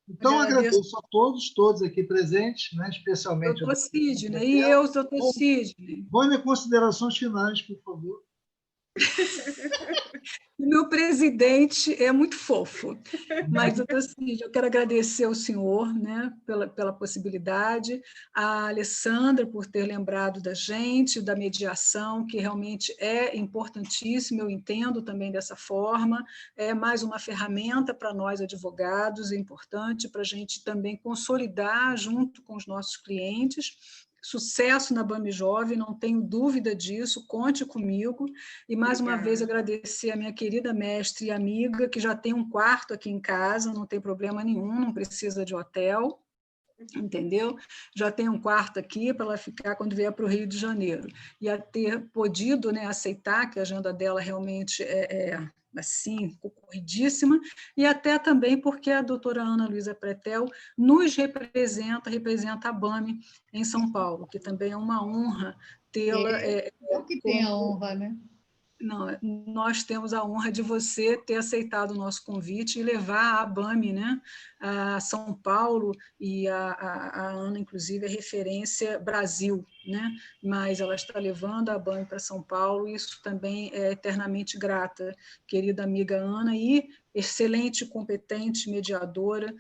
Então, agradeço a todos aqui presentes, né? Especialmente doutor Sidney, e eu, doutor Sidney. Vânia, considerações finais, por favor. Meu presidente é muito fofo, mas, doutor Sidney, eu quero agradecer ao senhor, né, pela possibilidade, a Alessandra por ter lembrado da gente, da mediação, que realmente é importantíssimo, eu entendo também dessa forma, é mais uma ferramenta para nós advogados, é importante para a gente também consolidar junto com os nossos clientes. Sucesso na BAME Jovem, não tenho dúvida disso, conte comigo. E, mais uma vez, agradecer a minha querida mestre e amiga, que já tem um quarto aqui em casa, não tem problema nenhum, não precisa de hotel, entendeu? Já tem um quarto aqui para ela ficar quando vier para o Rio de Janeiro. E a ter podido, né, aceitar que a agenda dela realmente assim, concorridíssima, e até também porque a doutora Ana Luísa Pretel nos representa a BAME em São Paulo, que também é uma honra tê-la. Eu que tenho a honra, né? Não, nós temos a honra de você ter aceitado o nosso convite e levar a BAME, né, a São Paulo, e a Ana, inclusive, é referência Brasil, né, mas ela está levando a BAME para São Paulo, e isso também é eternamente grata, querida amiga Ana, e excelente, competente mediadora,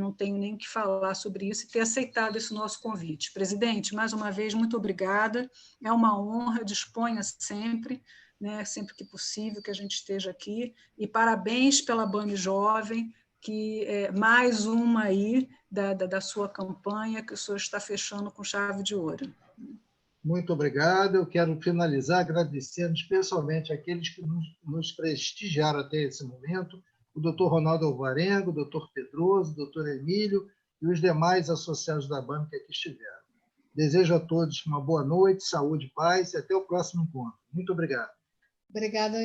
não tenho nem o que falar sobre isso, e ter aceitado esse nosso convite. Presidente, mais uma vez, muito obrigada, é uma honra, disponha sempre, né, sempre que possível que a gente esteja aqui, e parabéns pela BAME Jovem, que é mais uma aí da sua campanha, que o senhor está fechando com chave de ouro. Muito obrigado. Eu quero finalizar agradecendo especialmente aqueles que nos prestigiaram até esse momento, o doutor Ronaldo Alvarenga, o doutor Pedroso, o doutor Emílio e os demais associados da BAME que aqui estiveram. Desejo a todos uma boa noite, saúde, paz e até o próximo encontro. Muito obrigado. Obrigada.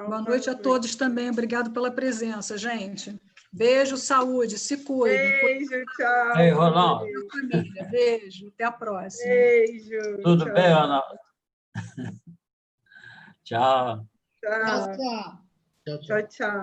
Boa noite a todos também. Obrigado pela presença, gente. Beijo, saúde, se cuidem. Beijo, tchau. Ei, Ronaldo. Família. Beijo, até a próxima. Beijo. Tudo tchau. bem, Ronaldo? Tchau. Tchau, Tchau. tchau. Tchau.